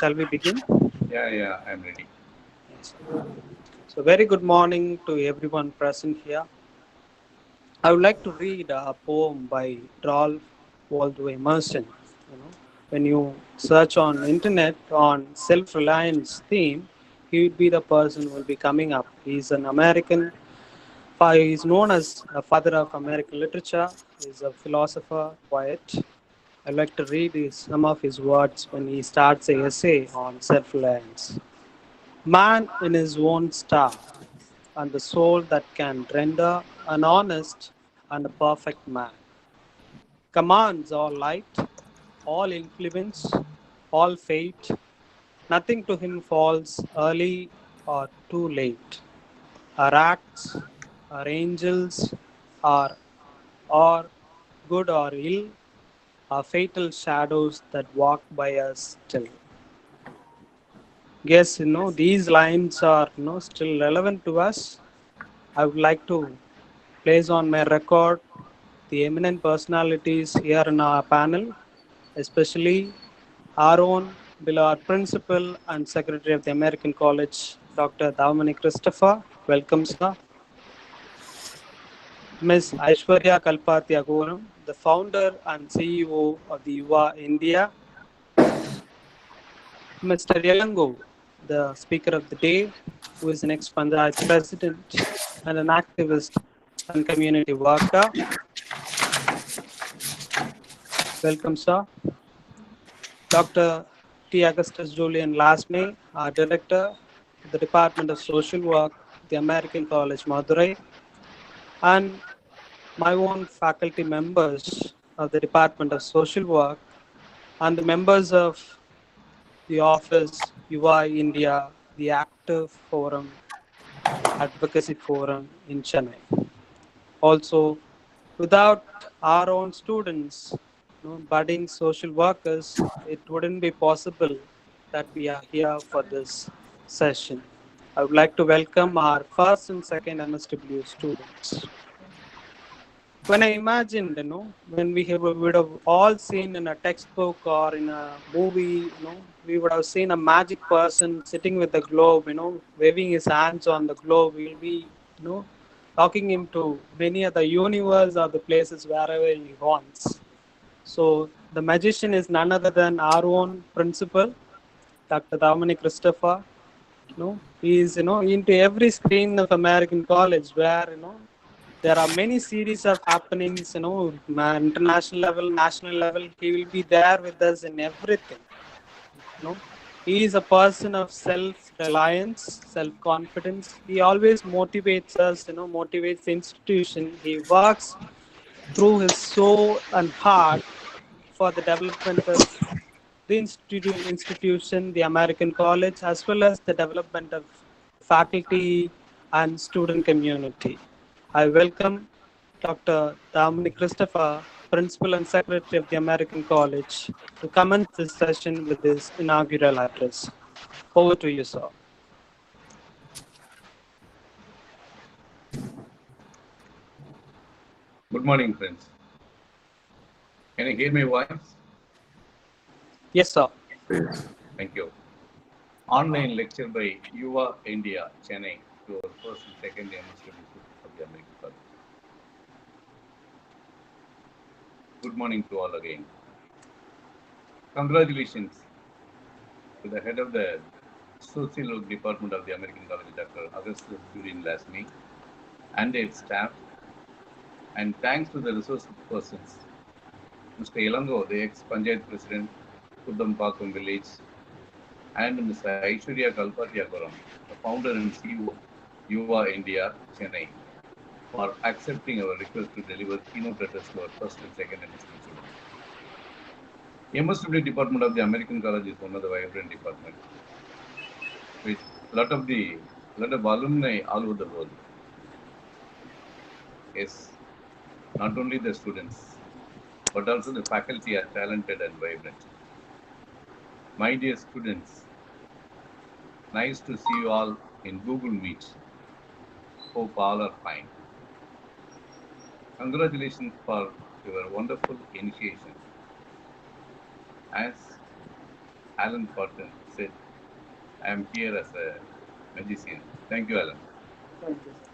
Shall we begin? Yeah, I'm ready. Yes. So, very good morning to everyone present here. I would like to read a poem by Ralph Waldo Emerson. When you search on internet on self-reliance theme, he would be the person who will be coming up. He's an American. He is known as a father of American literature. He's a philosopher, poet. I like to read some of his words when he starts a essay on self-reliance. Man in his own star, and the soul that can render an honest and a perfect man. Commands all light, all influence, all fate. Nothing to him falls early or too late. Our acts, our angels, or good or ill, are fatal shadows that walk by us still. Yes, these lines are still relevant to us. I would like to place on my record the eminent personalities here in our panel, especially our own beloved principal and secretary of the American College, Dr. Davamani Christopher. Welcome, sir. Ms. Aishwarya Kalpati Agoram, the founder and CEO of the Yuva India. Mr. Yelango, the speaker of the day, who is an ex-Panchayat president and an activist and community worker. Welcome, sir. Dr. T. Augustus Julian Lasme, our director of the Department of Social Work, the American College, Madurai, and my own faculty members of the Department of Social Work and the members of the office UI India, the Active Forum, Advocacy Forum in Chennai. Also, without our own students, budding social workers, it wouldn't be possible that we are here for this session. I would like to welcome our first and second MSW students. When I imagined, when we would have all seen in a textbook or in a movie, we would have seen a magic person sitting with the globe, waving his hands on the globe. We'll be, talking him to many other universe or the places wherever he wants. So the magician is none other than our own principal, Dr. Damani Christopher. He is, into every screen of American College where, there are many series of happenings, international level, national level. He will be there with us in everything. He is a person of self-reliance, self-confidence. He always motivates us, motivates the institution. He works through his soul and heart for the development of the institution, the American College, as well as the development of faculty and student community. I welcome Dr. Dominic Christopher, Principal and Secretary of the American College, to commence this session with his inaugural address. Over to you, sir. Good morning, friends. Can you hear my voice? Yes, sir. Thank you. Online lecture by Yuva India, Chennai, to our first and second MSW of the American College. Good morning to all again. Congratulations to the head of the Social Work Department of the American College, Dr. Augustus Julian Lasme, and its staff. And thanks to the resource persons, Mr. Yelango, the ex-Panchayat President, Kudampakkam Village, and Ms. Aishwarya Kalpati Agoram, the founder and CEO, Yuva India, Chennai, for accepting our request to deliver keynote address to our first and second MSW students. MSW Department of the American College is one of the vibrant departments with a lot of alumni all over the world. Yes, not only the students, but also the faculty are talented and vibrant. My dear students, nice to see you all in Google Meet. Hope all are fine. Congratulations for your wonderful initiation. As Alan Parsons said, I am here as a magician. Thank you, Alan. Thank you, sir.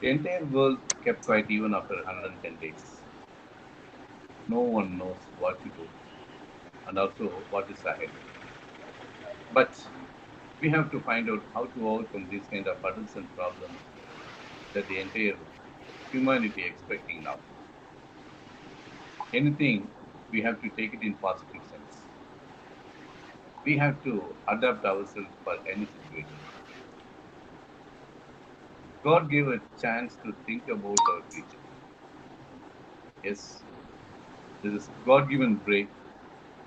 The entire world kept quiet even after 110 days. No one knows what to do and also what is ahead. But we have to find out how to overcome these kind of hurdles and problems that the entire humanity expecting now. Anything, we have to take it in positive sense. We have to adapt ourselves for any situation. God gave a chance to think about our future. Yes, there is God-given break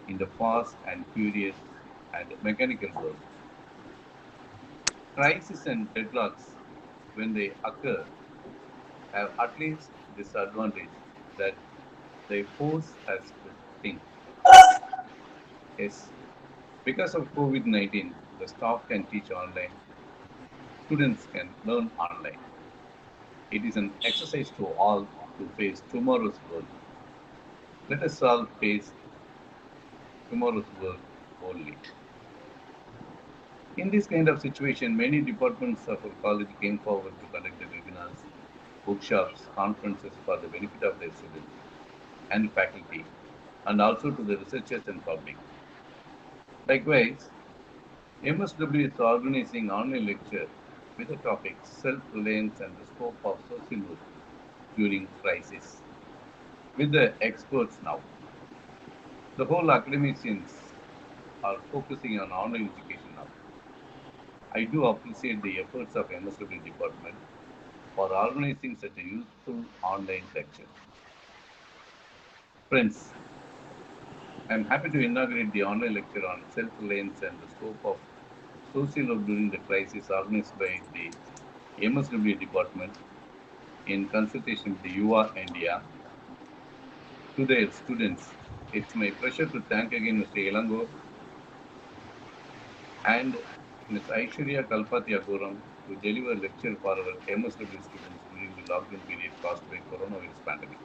in the fast and furious and mechanical world. Crises and deadlocks, when they occur, have at least this advantage that they force us to think. Yes, because of COVID 19, the staff can teach online, students can learn online. It is an exercise to all to face tomorrow's world. Let us all face tomorrow's world only. In this kind of situation, many departments of our college came forward to conduct the webinars, workshops, conferences for the benefit of their students and faculty, and also to the researchers and public. Likewise, MSW is organizing online lecture with the topic self-reliance and the scope of social work during crisis with the experts now. The whole academicians are focusing on online education now. I do appreciate the efforts of MSW department for organizing such a useful online lecture. Friends, I am happy to inaugurate the online lecture on self-reliance and the scope of social work during the crisis organized by the MSW department in consultation with the UA India to their students. It's my pleasure to thank again Mr. Elango and Ms. Aishwarya Kalpati Agoram to deliver lecture for our MSW students during the lockdown period caused by coronavirus pandemic.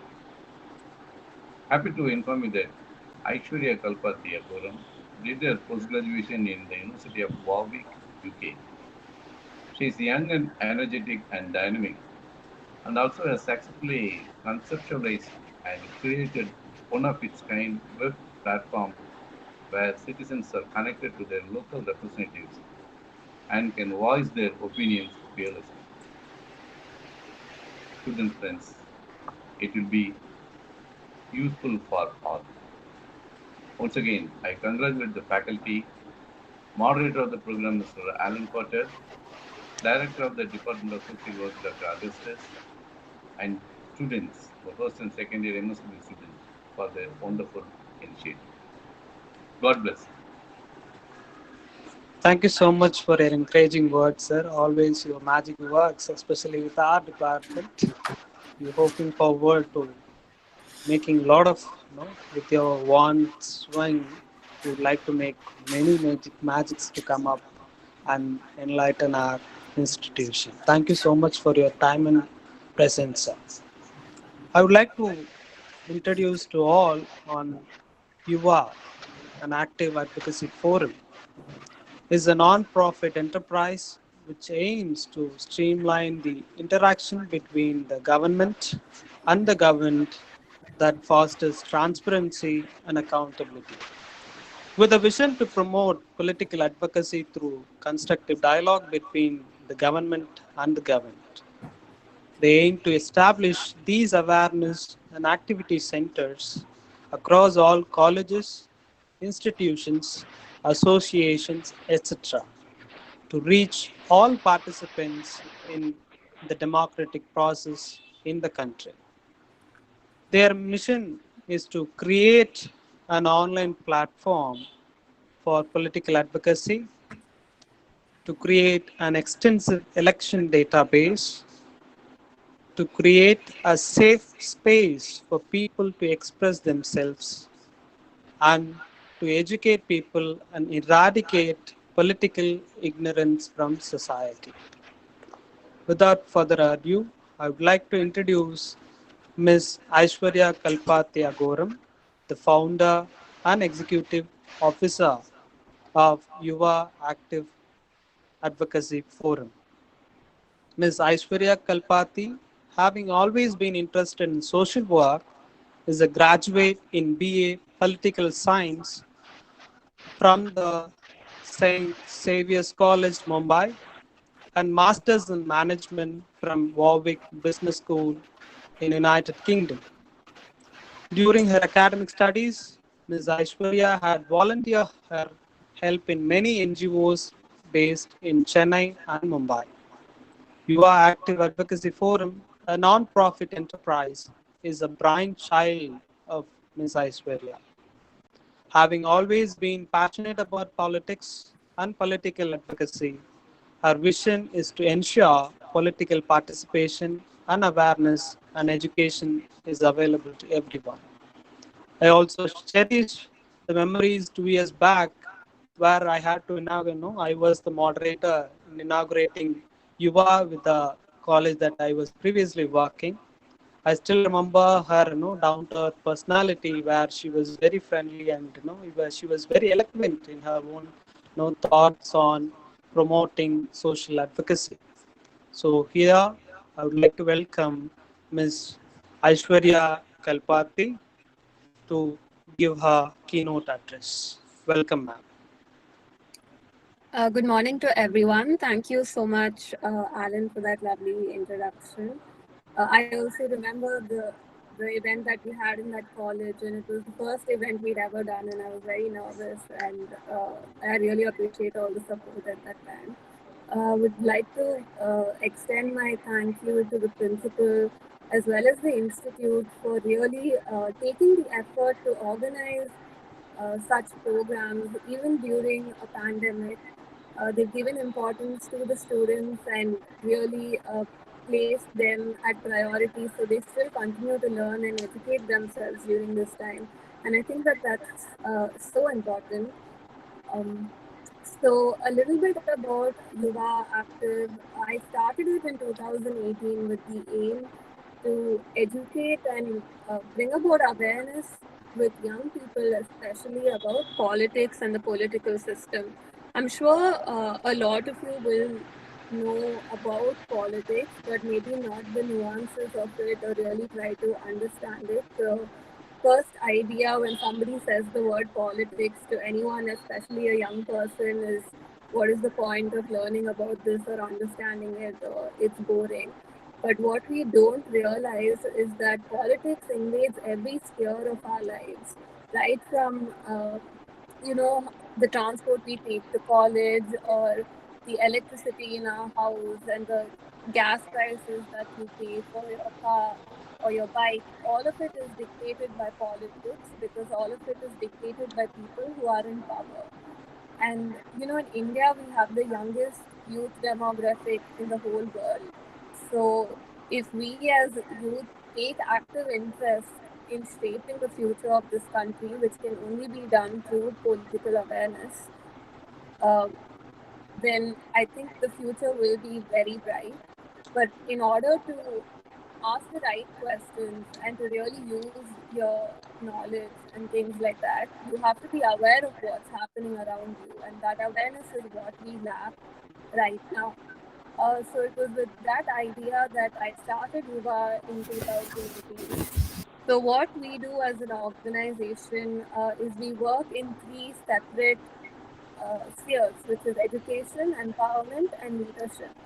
Happy to inform you that Aishwarya Kalpati Agoram did her post-graduation in the University of Warwick, UK. She is young and energetic and dynamic, and also has successfully conceptualized and created one of its kind web platform where citizens are connected to their local representatives and can voice their opinions fearlessly. Student friends, it will be useful for all. Once again, I congratulate the faculty, moderator of the program, Mr. Alan Potter, director of the Department of Social Work, Dr. Augustus, and students, the first and second year MSW students, for their wonderful initiative. God bless. Thank you so much for your encouraging words, sir. Always your magic works, especially with our department. We're hoping forward to making a lot of, with your wand swing, you would like to make many magics to come up and enlighten our institution. Thank you so much for your time and presence, sir. I would like to introduce to all on Yuva, an active advocacy forum, is a non-profit enterprise which aims to streamline the interaction between the government and the governed that fosters transparency and accountability. With a vision to promote political advocacy through constructive dialogue between the government and the governed. They aim to establish these awareness and activity centers across all colleges, institutions, associations, etc., to reach all participants in the democratic process in the country. Their mission is to create an online platform for political advocacy, to create an extensive election database, to create a safe space for people to express themselves, and to educate people and eradicate political ignorance from society. Without further ado, I would like to introduce Ms. Aishwarya Kalpati Agoram, the founder and executive Officer of Yuva Active Advocacy Forum. Ms. Aishwarya Kalpati, having always been interested in social work, is a graduate in BA Political Science from the St. Xavier's College, Mumbai, and Masters in Management from Warwick Business School in United Kingdom. During her academic studies, Ms. Aishwarya had volunteered her help in many NGOs based in Chennai and Mumbai. Yuva Active Advocacy Forum, a non-profit enterprise, is a brainchild of Ms. Aishwarya. Having always been passionate about politics and political advocacy, her vision is to ensure political participation and awareness and education is available to everyone. I also cherish the memories 2 years back where I had to inaugurate, I was the moderator in inaugurating Yuva with the college that I was previously working. I still remember her, down to earth personality where she was very friendly and, she was very eloquent in her own, thoughts on promoting social advocacy. So here I would like to welcome Ms. Aishwarya Kalpati to give her keynote address. Welcome, ma'am. Good morning to everyone. Thank you so much, Alan, for that lovely introduction. I also remember the event that we had in that college, and it was the first event we'd ever done, and I was very nervous, and I really appreciate all the support at that time. Would like to extend my thank you to the principal as well as the institute for really taking the effort to organize such programs even during a pandemic. They've given importance to the students and really placed them at priority so they still continue to learn and educate themselves during this time. And I think that that's so important. Um, so a little bit about Yuva Active. I started it in 2018 with the aim to educate and bring about awareness with young people, especially about politics and the political system. I'm sure a lot of you will know about politics, but maybe not the nuances of it or really try to understand it. The first idea when somebody says the word politics to anyone, especially a young person, is what is the point of learning about this or understanding it, or it's boring. But what we don't realize is that politics invades every sphere of our lives, right from the transport we take to college, or the electricity in our house, and the gas prices that you pay for your car or your bike. All of it is dictated by politics because all of it is dictated by people who are in power. And in India, we have the youngest youth demographic in the whole world. So, if we as youth take active interest in shaping the future of this country, which can only be done through political awareness, uh, then I think the future will be very bright. But in order to ask the right questions and to really use your knowledge and things like that, you have to be aware of what's happening around you, and that awareness is what we lack right now. So it was with that idea that I started Yuva in 2018. So what we do as an organization is we work in three separate spheres, which is education, empowerment, and leadership.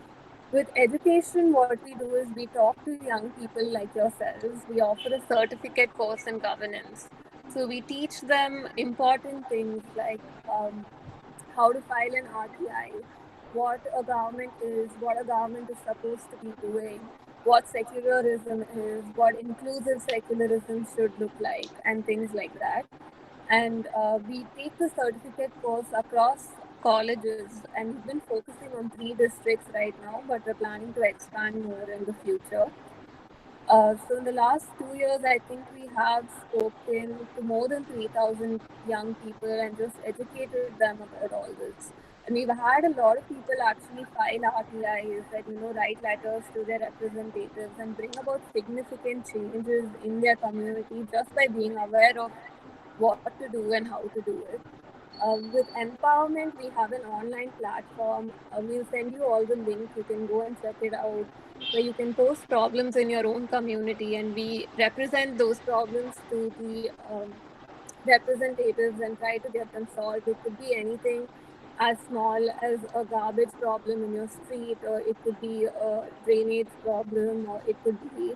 With education, what we do is we talk to young people like yourselves. We offer a certificate course in governance. So we teach them important things like how to file an RTI, what a government is, what a government is supposed to be doing, what secularism is, what inclusive secularism should look like, and things like that. And we take the certificate course across colleges, and we've been focusing on 3 districts right now, but we're planning to expand more in the future. So in the last 2 years, I think we have spoken to more than 3,000 young people and just educated them about all this. And we've had a lot of people actually file RTIs and write letters to their representatives and bring about significant changes in their community just by being aware of what to do and how to do it. With empowerment, we have an online platform. We'll send you all the link. You can go and check it out, where you can post problems in your own community, and we represent those problems to the representatives and try to get them solved. It could be anything as small as a garbage problem in your street, or it could be a drainage problem, or it could be,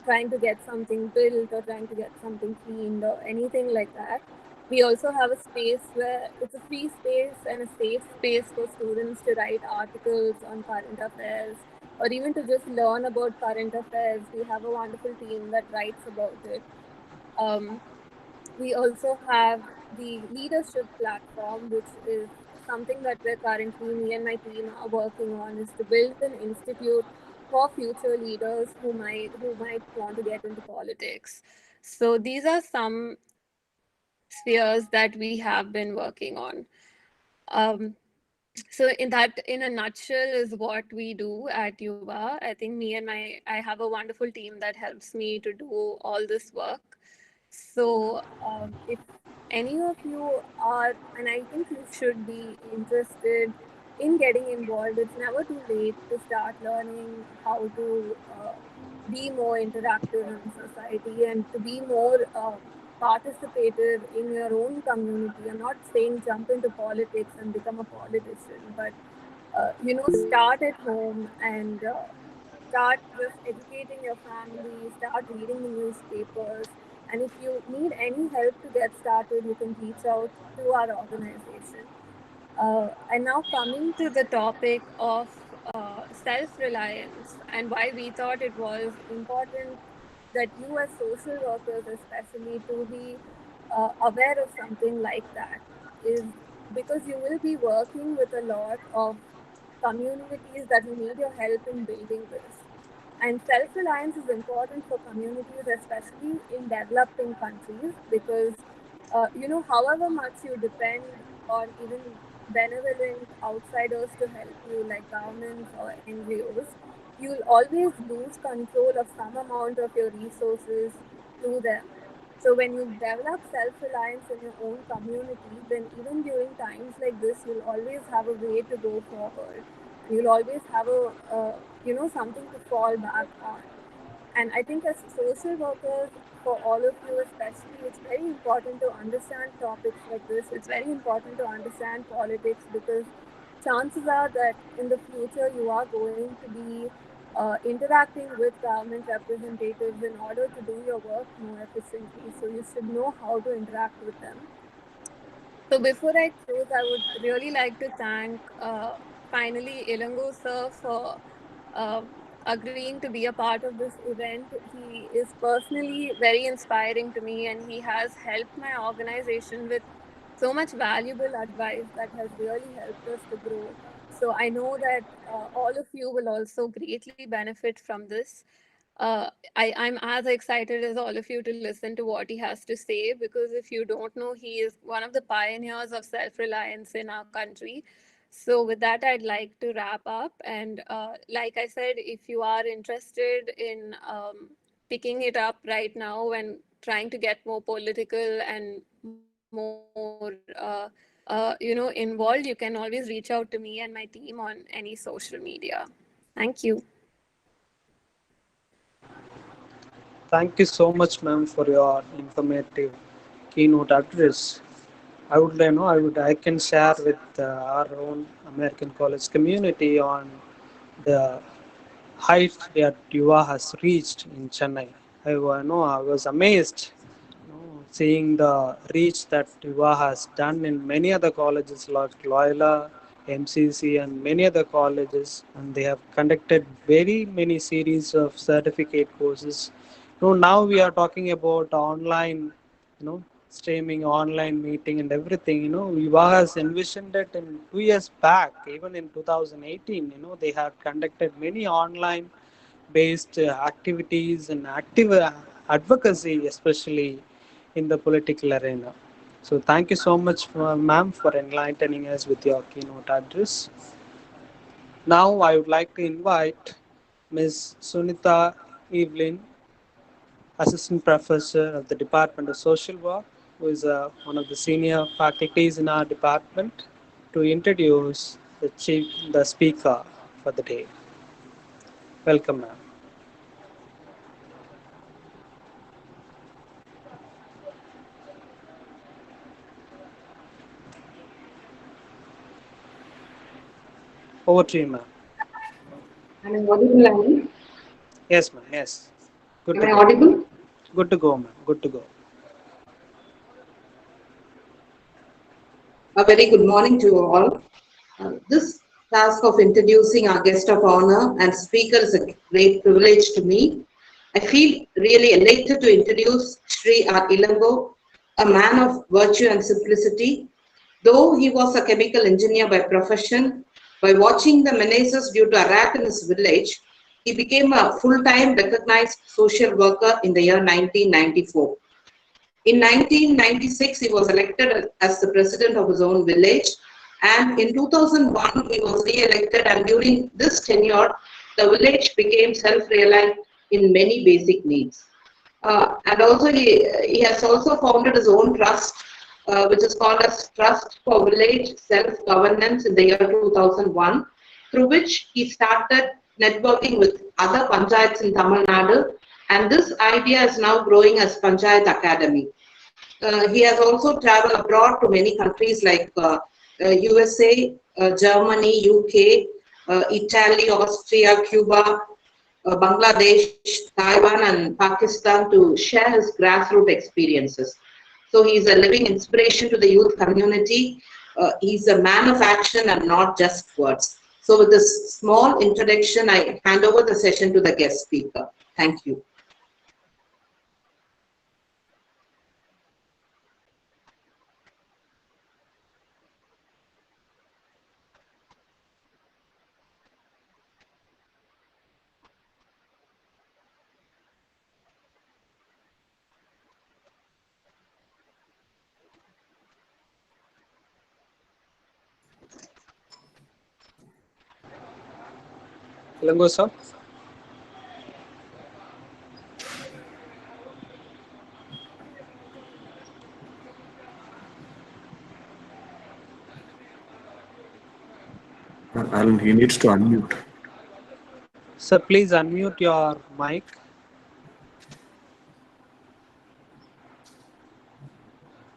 trying to get something built or trying to get something cleaned or anything like that. We also have a space where it's a free space and a safe space for students to write articles on current affairs, or even to just learn about current affairs. We have a wonderful team that writes about it. Um, we also have the leadership platform, which is something that we're currently, me and my team are working on, is to build an institute for future leaders who might want to get into politics. So these are some spheres that we have been working on. Um, so in a nutshell, is what we do at Yuva. I think I have a wonderful team that helps me to do all this work. So if any of you are, and I think you should be interested in getting involved, it's never too late to start learning how to be more interactive in society and to be more participative in your own community. I'm not saying jump into politics and become a politician, but start at home and start just educating your family, start reading the newspapers. And if you need any help to get started, you can reach out to our organization. And now coming to the topic of self-reliance and why we thought it was important that you as social workers especially to be aware of something like that is because you will be working with a lot of communities that will need your help in building this. And self reliance is important for communities, especially in developing countries, because, however much you depend on even benevolent outsiders to help you, like governments or NGOs, you'll always lose control of some amount of your resources to them. So when you develop self-reliance in your own community, then even during times like this, you'll always have a way to go forward. You'll always have something to fall back on. And I think as social workers, for all of you especially, it's very important to understand topics like this. It's very important to understand politics because chances are that in the future you are going to be interacting with government representatives in order to do your work more efficiently. So you should know how to interact with them. So before I close, I would really like to thank finally Ilango sir for uh, agreeing to be a part of this event. He is personally very inspiring to me, and he has helped my organization with so much valuable advice that has really helped us to grow. So I know that all of you will also greatly benefit from this. I'm as excited as all of you to listen to what he has to say, because if you don't know, he is one of the pioneers of self reliance in our country. So, with that, I'd like to wrap up. And like I said, if you are interested in picking it up right now and trying to get more political and more, involved, you can always reach out to me and my team on any social media. Thank you. Thank you so much, ma'am, for your informative keynote address. I can share with our own American college community on the height that Yuva has reached in Chennai. I was amazed, seeing the reach that Yuva has done in many other colleges like Loyola, MCC, and many other colleges, and they have conducted very many series of certificate courses. Now we are talking about online, streaming, online meeting, and everything. Yuva has envisioned it in 2 years back, even in 2018. They have conducted many online based activities and active advocacy, especially in the political arena. So, thank you so much, ma'am, for enlightening us with your keynote address. Now, I would like to invite Ms. Sunita Evelyn, Assistant Professor of the Department of Social Work, who is one of the senior faculties in our department, to introduce the speaker for the day. Welcome, ma'am. Over to you, ma'am. Am I audible, Alan? Yes, ma'am. Yes. Good Am to I go. audible? Good to go, ma'am. Good to go. A very good morning to you all. This task of introducing our guest of honor and speaker is a great privilege to me. I feel really elated to introduce Sri R. Ilango, a man of virtue and simplicity. Though he was a chemical engineer by profession, by watching the menaces due to a rat in his village, he became a full-time recognized social worker in the year 1994. In 1996, he was elected as the president of his own village, and in 2001, he was re-elected, and during this tenure, the village became self-reliant in many basic needs. And also, he has also founded his own trust, which is called as Trust for Village Self-Governance in the year 2001, through which he started networking with other panchayats in Tamil Nadu, and this idea is now growing as Panchayat Academy. He has also traveled abroad to many countries like USA, Germany, UK, Italy, Austria, Cuba, Bangladesh, Taiwan, and Pakistan to share his grassroots experiences. So he is a living inspiration to the youth community. He's a man of action and not just words. So with this small introduction, I hand over the session to the guest speaker. Thank you. Ilango, sir. Alan, he needs to unmute. Sir, please unmute your mic.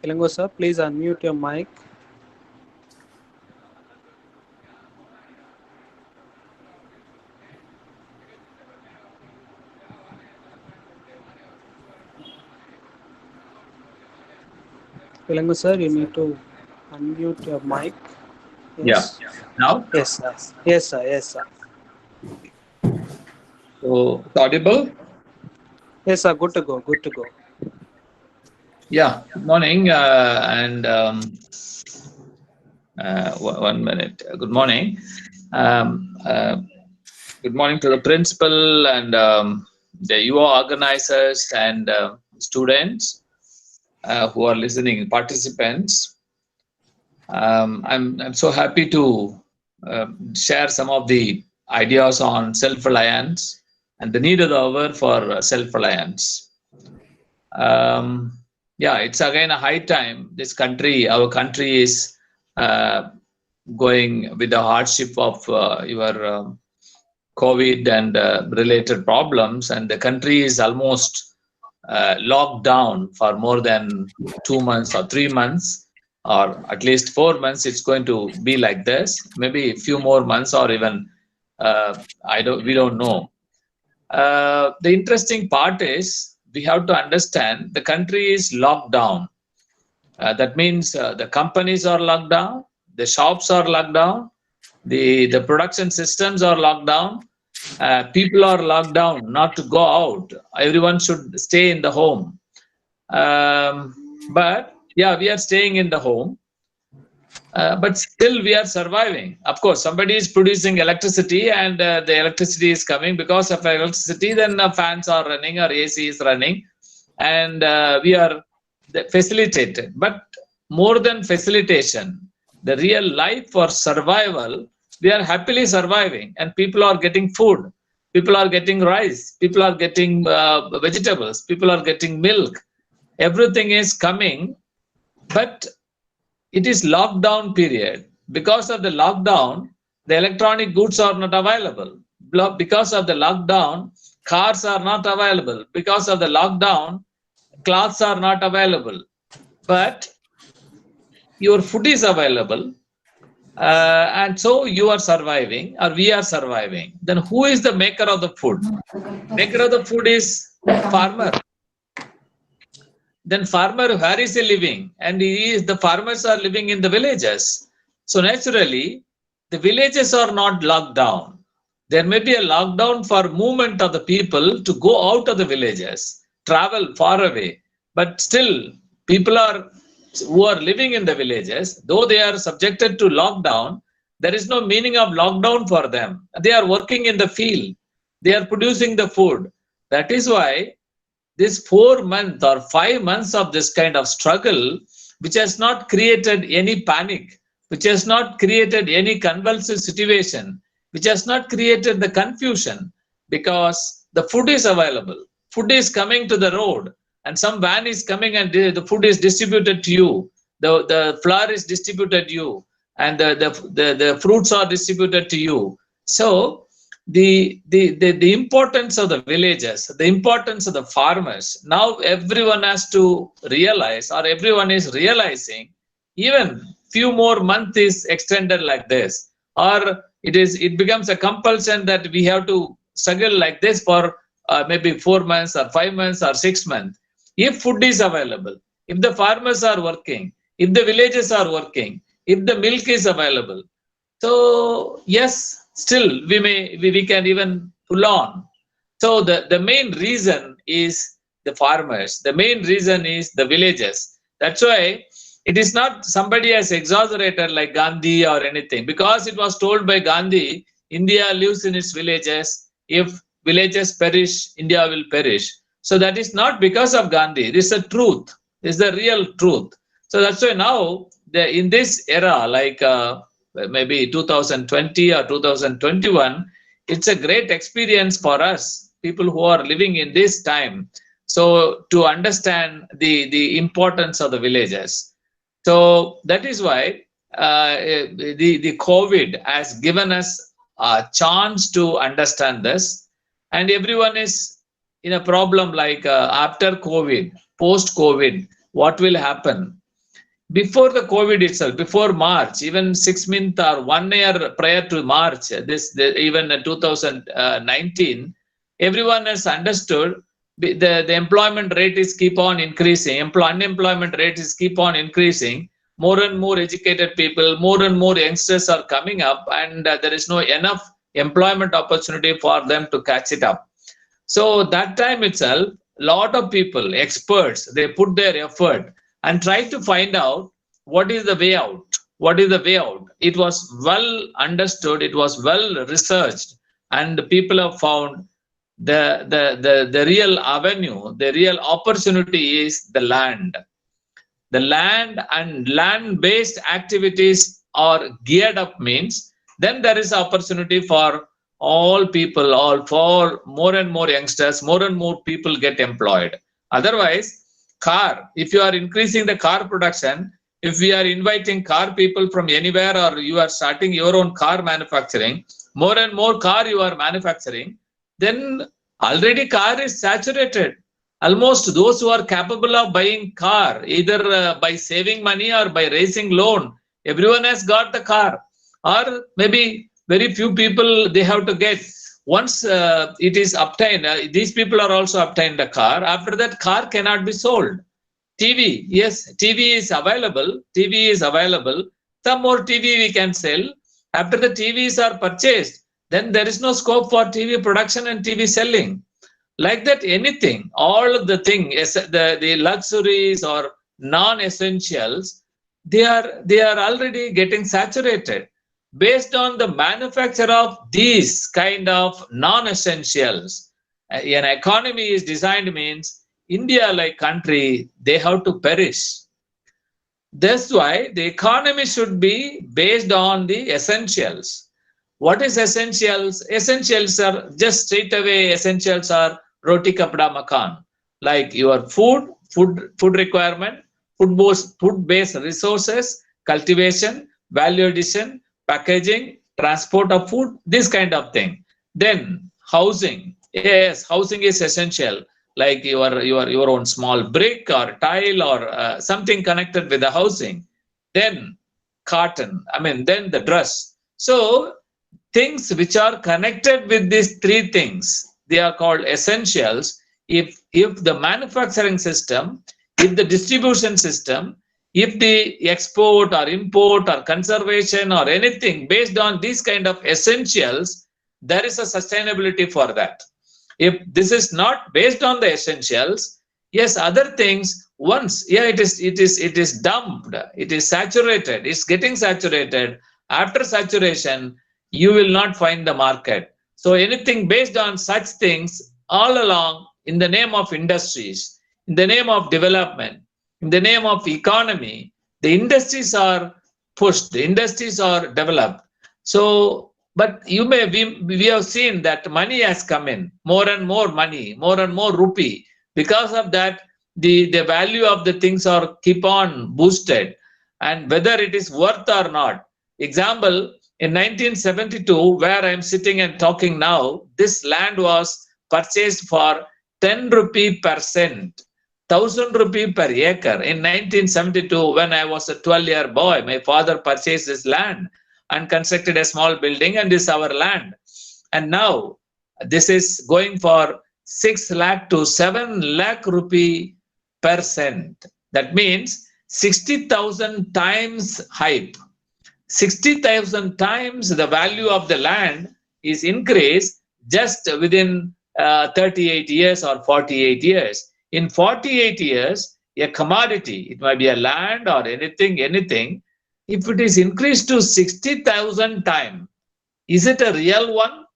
Ilango, sir, please unmute your mic. Ilango, sir, you need to unmute your mic. Yes. Yeah. Now? Yes, sir. Yes, sir. Yes, sir. So, it's audible? Yes, sir. Good to go. Good to go. Yeah. Good morning. One minute. Good morning. Good morning to the principal and the UO organizers and students who are listening, participants. I'm so happy to share some of the ideas on self-reliance and the need of the hour for self-reliance. Yeah, it's again a high time. Our country is going with the hardship of your COVID and related problems, and the country is almost locked down for more than 2 months or 3 months, or at least 4 months. It's going to be like this. Maybe a few more months, or even we don't know. The interesting part is we have to understand the country is locked down. That means the companies are locked down, the shops are locked down, the production systems are locked down, people are locked down not to go out. Everyone should stay in the home. But yeah, we are staying in the home. But still we are surviving. Of course, somebody is producing electricity and the electricity is coming. Because of electricity, then fans are running or AC is running, and we are facilitated. But more than facilitation, the real life for survival, we are happily surviving, and people are getting food, people are getting rice, people are getting vegetables, people are getting milk. Everything is coming But it is lockdown period. Because of the lockdown, the electronic goods are not available. Because of the lockdown, cars are not available. Because of the lockdown, clothes are not available. But your food is available, and so you are surviving, or we are surviving. Then who is the maker of the food? Maker of the food is farmer. Then farmer, where is he living? And the farmers are living in the villages. So naturally, the villages are not locked down. There may be a lockdown for movement of the people to go out of the villages, travel far away. But still, people who are living in the villages, though they are subjected to lockdown, there is no meaning of lockdown for them. They are working in the field. They are producing the food. That is why this 4 months or 5 months of this kind of struggle, which has not created any panic, which has not created any convulsive situation, which has not created the confusion, because the food is available. Food is coming to the road, and some van is coming and the food is distributed to you. The flour is distributed to you, and the fruits are distributed to you. So the importance of the villages, the importance of the farmers, now everyone has to realize, or everyone is realizing, even few more months is extended like this, or it becomes a compulsion that we have to struggle like this for maybe 4 months or 5 months or 6 months. If food is available, if the farmers are working, if the villages are working, if the milk is available, so yes, still we can even pull on. So the main reason is the farmers. The main reason is the villages. That's why it is not somebody has exaggerated like Gandhi or anything, because it was told by Gandhi, India lives in its villages. If villages perish, India will perish. So that is not because of Gandhi. It is the truth. It is the real truth. So that's why now in this era, like maybe 2020 or 2021, it's a great experience for us, people who are living in this time, so to understand the importance of the villages. So that is why the COVID has given us a chance to understand this, and everyone is in a problem like after COVID, post-COVID, what will happen? Before the COVID itself, before March, even 6 months or 1 year prior to March, even 2019, everyone has understood the employment rate is keep on increasing, unemployment rate is keep on increasing, more and more educated people, more and more youngsters are coming up, and there is no enough employment opportunity for them to catch it up. So that time itself, a lot of people, experts, they put their effort and try to find out what is the way out. What is the way out? It was well understood, it was well researched, and people have found the real avenue, the real opportunity is the land. The land and land-based activities are geared up means then there is opportunity for all people, all for more and more youngsters, more and more people get employed. Otherwise, car, if you are increasing the car production, if we are inviting car people from anywhere, or you are starting your own car manufacturing, more and more car you are manufacturing, then already car is saturated. Almost those who are capable of buying car, either by saving money or by raising loan, everyone has got the car. Or maybe very few people they have to get. Once it is obtained, these people are also obtained a car. After that, car cannot be sold. TV, yes, TV is available. TV is available. Some more TV we can sell. After the TVs are purchased, then there is no scope for TV production and TV selling. Like that, anything, all of the things, the luxuries or non-essentials, they are already getting saturated. Based on the manufacture of these kind of non-essentials, an economy is designed means India like country, they have to perish. That's why the economy should be based on the essentials. What is essentials? Essentials are just straight away, essentials are roti kapda makan, like your food requirement, food-based resources, cultivation, value addition, packaging, transport of food, this kind of thing. Then housing. Yes, housing is essential, like your own small brick or tile or something connected with the housing. Then cotton, then the dress. So things which are connected with these three things, they are called essentials. If the manufacturing system, if the distribution system, if the export or import or conservation or anything based on these kind of essentials, there is a sustainability for that. If this is not based on the essentials, yes, other things, once, yeah, it is dumped, it is saturated, it's getting saturated. After saturation, you will not find the market. So anything based on such things all along, in the name of industries, in the name of development, in the name of economy, the industries are pushed, the industries are developed. So, but we have seen that money has come in, more and more money, more and more rupee. Because of that, the value of the things are keep on boosted, and whether it is worth or not. Example, in 1972, where I am sitting and talking now, this land was purchased for 10 rupee per cent, 1,000 rupee per acre. In 1972, when I was a 12-year boy, my father purchased this land and constructed a small building, and this is our land. And now this is going for 6 lakh to 7 lakh rupee per cent. That means 60,000 times hype. 60,000 times the value of the land is increased just within 38 years or 48 years. In 48 years, a commodity, it might be a land or anything, if it is increased to 60,000 times, is it a real one?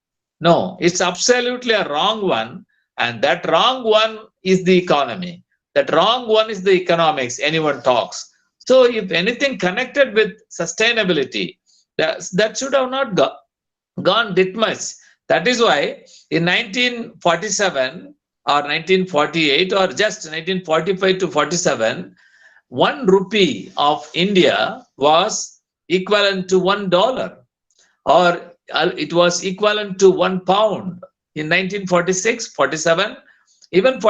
No, it's absolutely a wrong one. And that wrong one is the economy. That wrong one is the economics, anyone talks. So if anything connected with sustainability, that should have not gone that much. That is why in 1947 or 1948 or just 1945 to 47, 1 rupee of India was equivalent to $1, or it was equivalent to 1 pound in 1946, 47, even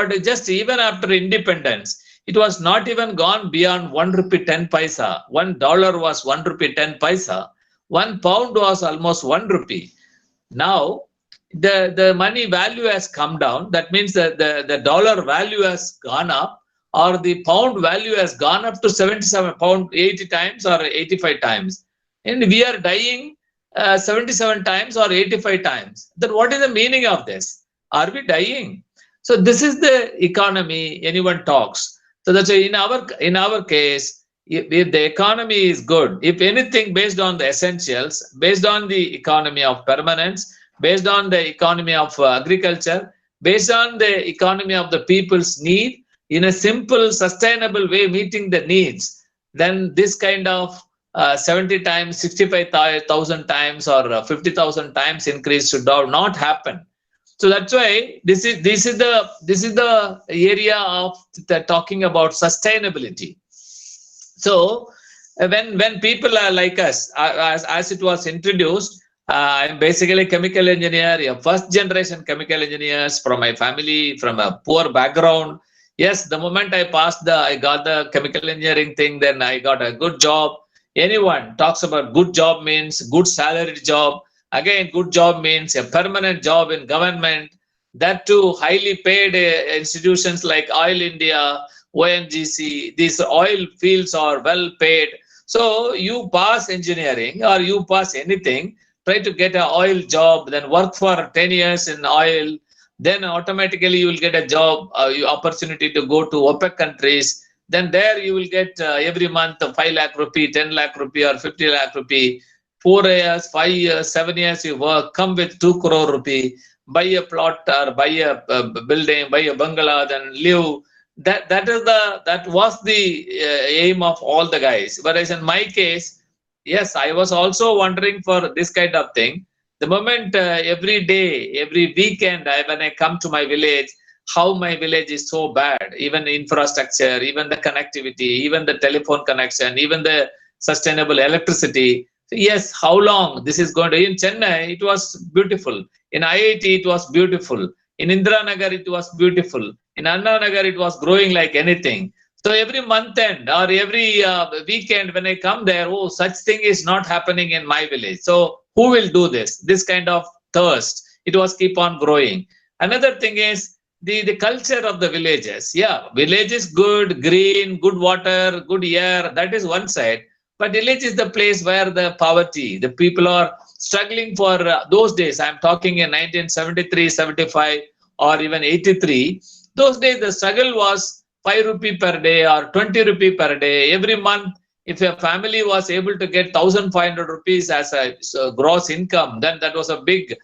after independence. It was not even gone beyond 1 rupee 10 paisa. $1 was 1 rupee 10 paisa. 1 pound was almost 1 rupee. Now the money value has come down. That means that the dollar value has gone up, or the pound value has gone up to 77 pound 80 times or 85 times. And we are dying 77 times or 85 times. Then what is the meaning of this? Are we dying? So this is the economy anyone talks. So that's in our case, if the economy is good, if anything based on the essentials, based on the economy of permanence, based on the economy of agriculture, based on the economy of the people's need, in a simple, sustainable way, meeting the needs, then this kind of 70 times, 65,000 times or 50,000 times increase should not happen. So that's why this is the area of talking about sustainability. So when people are like us, as it was introduced, I'm basically a chemical engineer, a first generation chemical engineers from my family, from a poor background. Yes, the moment I got the chemical engineering thing, then I got a good job. Anyone talks about good job means good salaried job. Again, good job means a permanent job in government. That too, highly paid institutions like Oil India, ONGC. These oil fields are well paid. So you pass engineering or you pass anything, try to get an oil job, then work for 10 years in oil. Then automatically you will get a job, opportunity to go to OPEC countries. Then there you will get every month 5 lakh rupee, 10 lakh rupee or 50 lakh rupee. 4 years, 5 years, 7 years you work, come with 2 crore rupee, buy a plot or buy a building, buy a bungalow, then live. That was the aim of all the guys. Whereas in my case, yes, I was also wondering for this kind of thing. The moment every day, every weekend, when I come to my village, how my village is so bad, even infrastructure, even the connectivity, even the telephone connection, even the sustainable electricity. So yes, how long this is going to, in Chennai, it was beautiful. In IIT, it was beautiful. In Indiranagar, it was beautiful. In Anna Nagar, it was growing like anything. So every month end or every weekend when I come there, oh, such thing is not happening in my village. So who will do this? This kind of thirst, it was keep on growing. Another thing is the culture of the villages. Yeah, village is good, green, good water, good air. That is one side. But village is the place where the poverty, the people are struggling for those days. I'm talking in 1973, 75, or even 83. Those days, the struggle was 5 rupee per day or 20 rupee per day. Every month, if a family was able to get 1,500 rupees as a gross income, then that was a big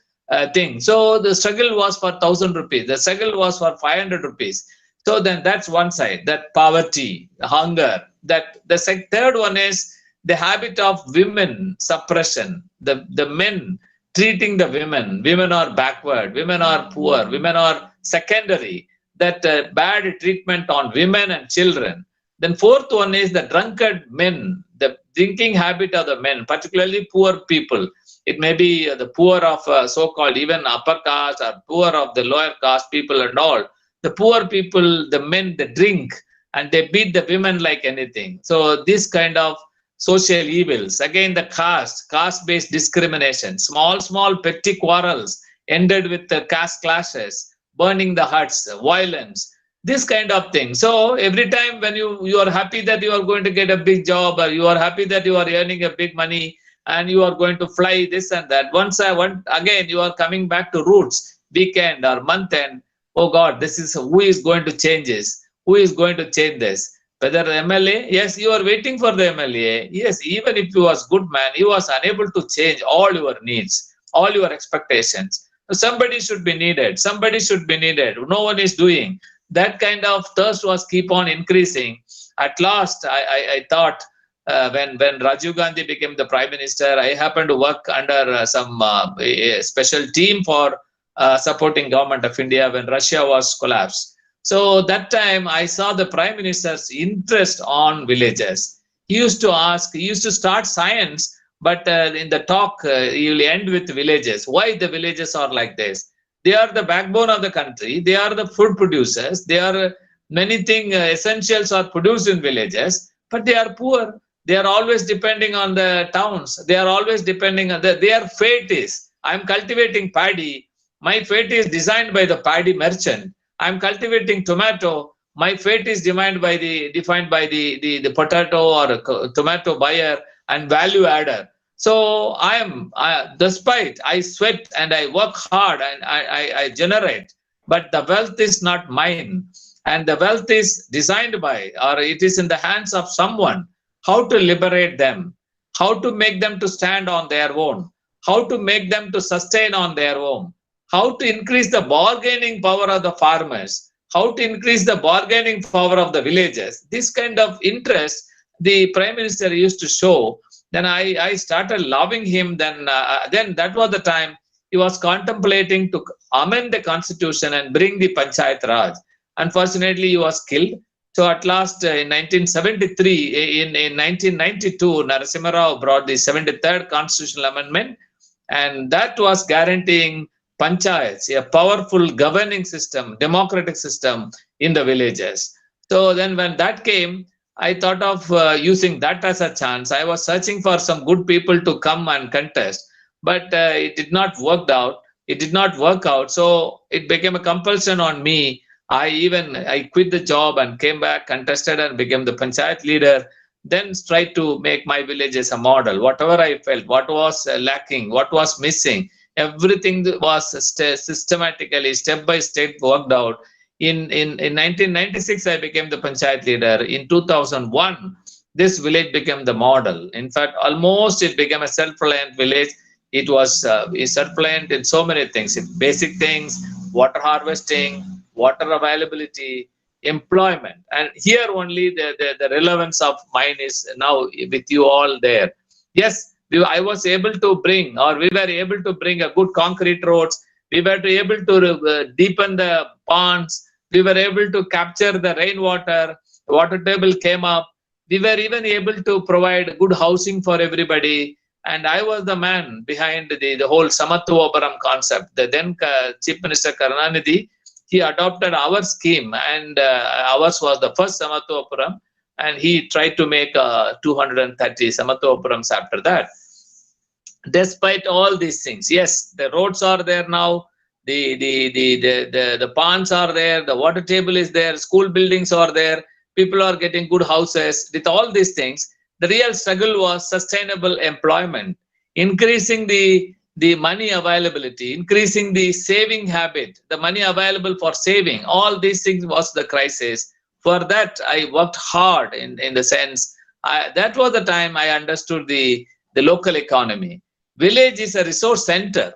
thing. So the struggle was for 1,000 rupees. The struggle was for 500 rupees. So then that's one side, that poverty, hunger. That the third one is the habit of women suppression. The men treating the women. Women are backward. Women are poor. Women are secondary. That bad treatment on women and children. Then fourth one is the drunkard men, the drinking habit of the men, particularly poor people. It may be the poor of so-called even upper caste or poor of the lower caste people and all. The poor people, the men, they drink and they beat the women like anything. So this kind of social evils. Again, the caste-based discrimination, small petty quarrels ended with the caste clashes, burning the huts, violence, this kind of thing. So every time when you are happy that you are going to get a big job, or you are happy that you are earning a big money and you are going to fly this and that, again you are coming back to roots, weekend or month end. Oh God, this is who is going to change this? Who is going to change this? Whether the MLA, yes, you are waiting for the MLA. Yes, even if he was good man, he was unable to change all your needs, all your expectations. Somebody should be needed. Somebody should be needed. No one is doing. That kind of thirst was keep on increasing. At last, I thought when Rajiv Gandhi became the Prime Minister, I happened to work under some a special team for supporting government of India when Russia was collapsed. So that time I saw the Prime Minister's interest on villages. He used to start science, but in the talk, he will end with villages. Why the villages are like this? They are the backbone of the country. They are the food producers. They are many things, essentials are produced in villages, but they are poor. They are always depending on the towns. They are always depending on their fate is, I'm cultivating paddy. My fate is designed by the paddy merchant. I'm cultivating tomato. My fate is defined by the potato or tomato buyer and value adder. So despite I sweat and I work hard and I generate, but the wealth is not mine, and the wealth is designed by, or it is in the hands of someone. How to liberate them, how to make them to stand on their own, how to make them to sustain on their own, how to increase the bargaining power of the farmers, how to increase the bargaining power of the villagers. This kind of interest the Prime Minister used to show. Then I started loving him. Then that was the time he was contemplating to amend the constitution and bring the Panchayat Raj. Unfortunately, he was killed. So at last, in 1973, in 1992, Narasimha Rao brought the 73rd constitutional amendment, and that was guaranteeing panchayats, a powerful governing system, democratic system in the villages. So then when that came, I thought of using that as a chance. I was searching for some good people to come and contest, but it did not work out. It did not work out. So it became a compulsion on me. I quit the job and came back, contested and became the panchayat leader. Then tried to make my village as a model. Whatever I felt, what was lacking, what was missing, everything was systematically, step by step worked out. In 1996, I became the panchayat leader. In 2001, this village became the model. In fact, almost it became a self-reliant village. It was self-reliant in so many things, in basic things, water harvesting, water availability, employment. And here only the relevance of mine is now with you all there. Yes, I was able to bring, or we were able to bring a good concrete roads. We were able to deepen the ponds, We were able to capture the rainwater, water table came up. We were even able to provide good housing for everybody. And I was the man behind the whole Samatvapuram concept. The then Chief Minister Karunanidhi, he adopted our scheme, and ours was the first Samatvapuram, and he tried to make 230 Samatvapurams after that. Despite all these things, yes, the roads are there now, the ponds are there, the water table is there, school buildings are there, people are getting good houses. With all these things, the real struggle was sustainable employment, increasing the money availability, increasing the saving habit, the money available for saving. All these things was the crisis. For that, I worked hard in the sense, that was the time I understood the local economy. Village is a resource center.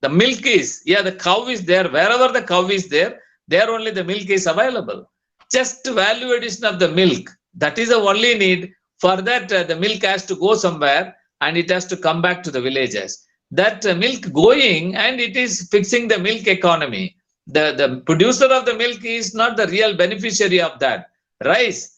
The milk is, the cow is there. Wherever the cow is there only the milk is available. Just value addition of the milk, that is the only need. For that, the milk has to go somewhere and it has to come back to the villages. That milk going, and it is fixing the milk economy. The producer of the milk is not the real beneficiary of that. Rice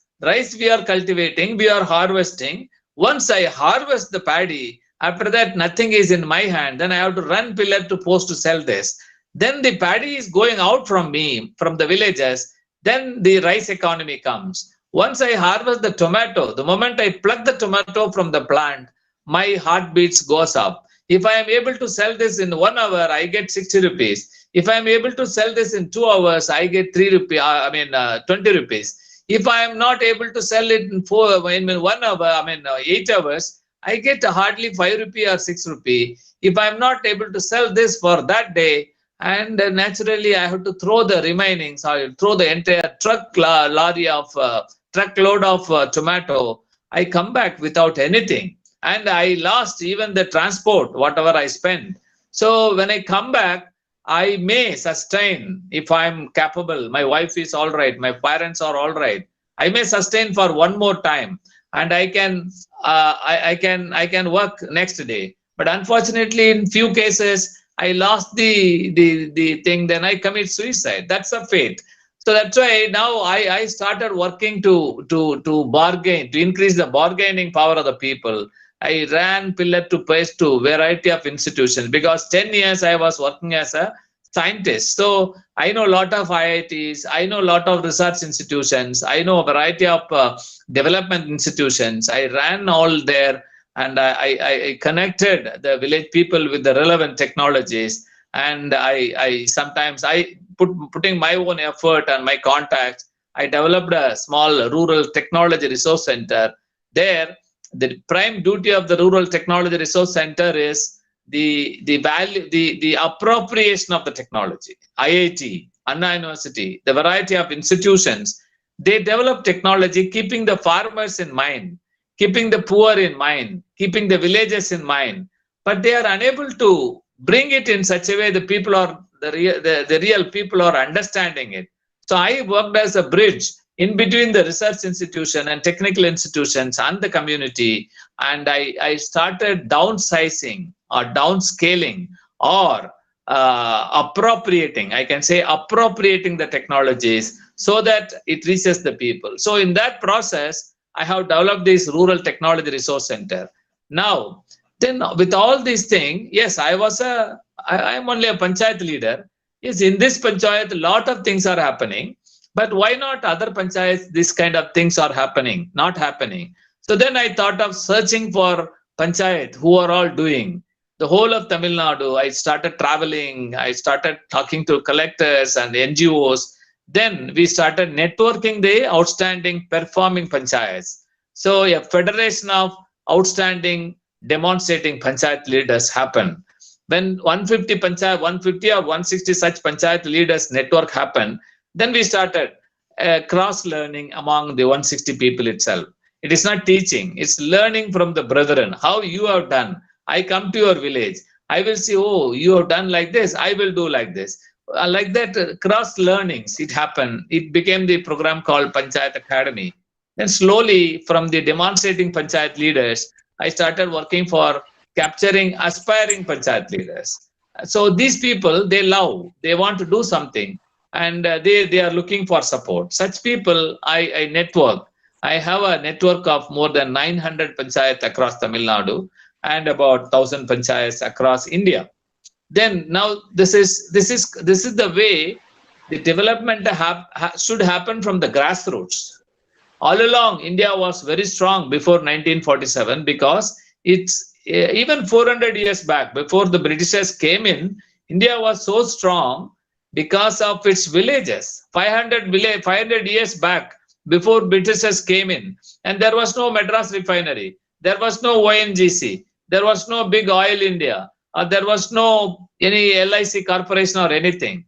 we are cultivating, we are harvesting. Once I harvest the paddy, after that nothing is in my hand. Then I have to run pillar to post to sell this. Then the paddy is going out from me, from the villages. Then the rice economy comes. Once I harvest the tomato, the moment I pluck the tomato from the plant, my heartbeats goes up. If I am able to sell this in 1 hour, I get 60 rupees. If I am able to sell this in 2 hours, I get 20 rupees. If I am not able to sell it in 1 hour, 8 hours, I get hardly 5 rupee or 6 rupee. If I am not able to sell this for that day, and naturally I have to throw the remainings, I will throw the entire truckload of tomato, I come back without anything. And I lost even the transport, whatever I spent. So when I come back, I may sustain if I'm capable. My wife is all right. My parents are all right. I may sustain for one more time, and I can work next day. But unfortunately, in few cases, I lost the thing. Then I commit suicide. That's a fate. So that's why now I started working to bargain, to increase the bargaining power of the people. I ran pillar to post to variety of institutions, because 10 years I was working as a scientist. So I know a lot of IITs, I know a lot of research institutions, I know a variety of development institutions. I ran all there, and I connected the village people with the relevant technologies. And I sometimes putting my own effort and my contacts, I developed a small rural technology resource center. There, the prime duty of the Rural Technology Resource Center is the appropriation of the technology. IIT, Anna University, the variety of institutions, they develop technology keeping the farmers in mind, keeping the poor in mind, keeping the villages in mind, but they are unable to bring it in such a way the people are the real people are understanding it. So I worked as a bridge in between the research institution and technical institutions and the community, and I started downsizing or downscaling or appropriating, I can say appropriating the technologies so that it reaches the people. So in that process, I have developed this Rural Technology Resource Center. Now, then with all these things, yes, I am only a panchayat leader. Yes, in this panchayat, a lot of things are happening. But why not other panchayats, this kind of things are happening, not happening. So then I thought of searching for panchayat who are all doing. The whole of Tamil Nadu, I started traveling, I started talking to collectors and NGOs. Then we started networking the outstanding performing panchayats. So a federation of outstanding demonstrating panchayat leaders happened. When 150 or 160 such panchayat leaders network happened, then we started cross-learning among the 160 people itself. It is not teaching, it's learning from the brethren. How you have done. I come to your village. I will see, oh, you have done like this. I will do like this. Like that, cross-learnings, it happened. It became the program called Panchayat Academy. Then slowly, from the demonstrating panchayat leaders, I started working for capturing aspiring panchayat leaders. So these people, they want to do something. and they are looking for support. Such people, I network. I have a network of more than 900 panchayats across Tamil Nadu and about 1,000 panchayats across India. Then now this is the way the development should happen from the grassroots. All along, India was very strong before 1947 because it's even 400 years back, before the Britishers came in, India was so strong because of its villages. 500 years back, before Britishers came in, and there was no Madras refinery, there was no ONGC, there was no big oil India, there was no any LIC corporation or anything.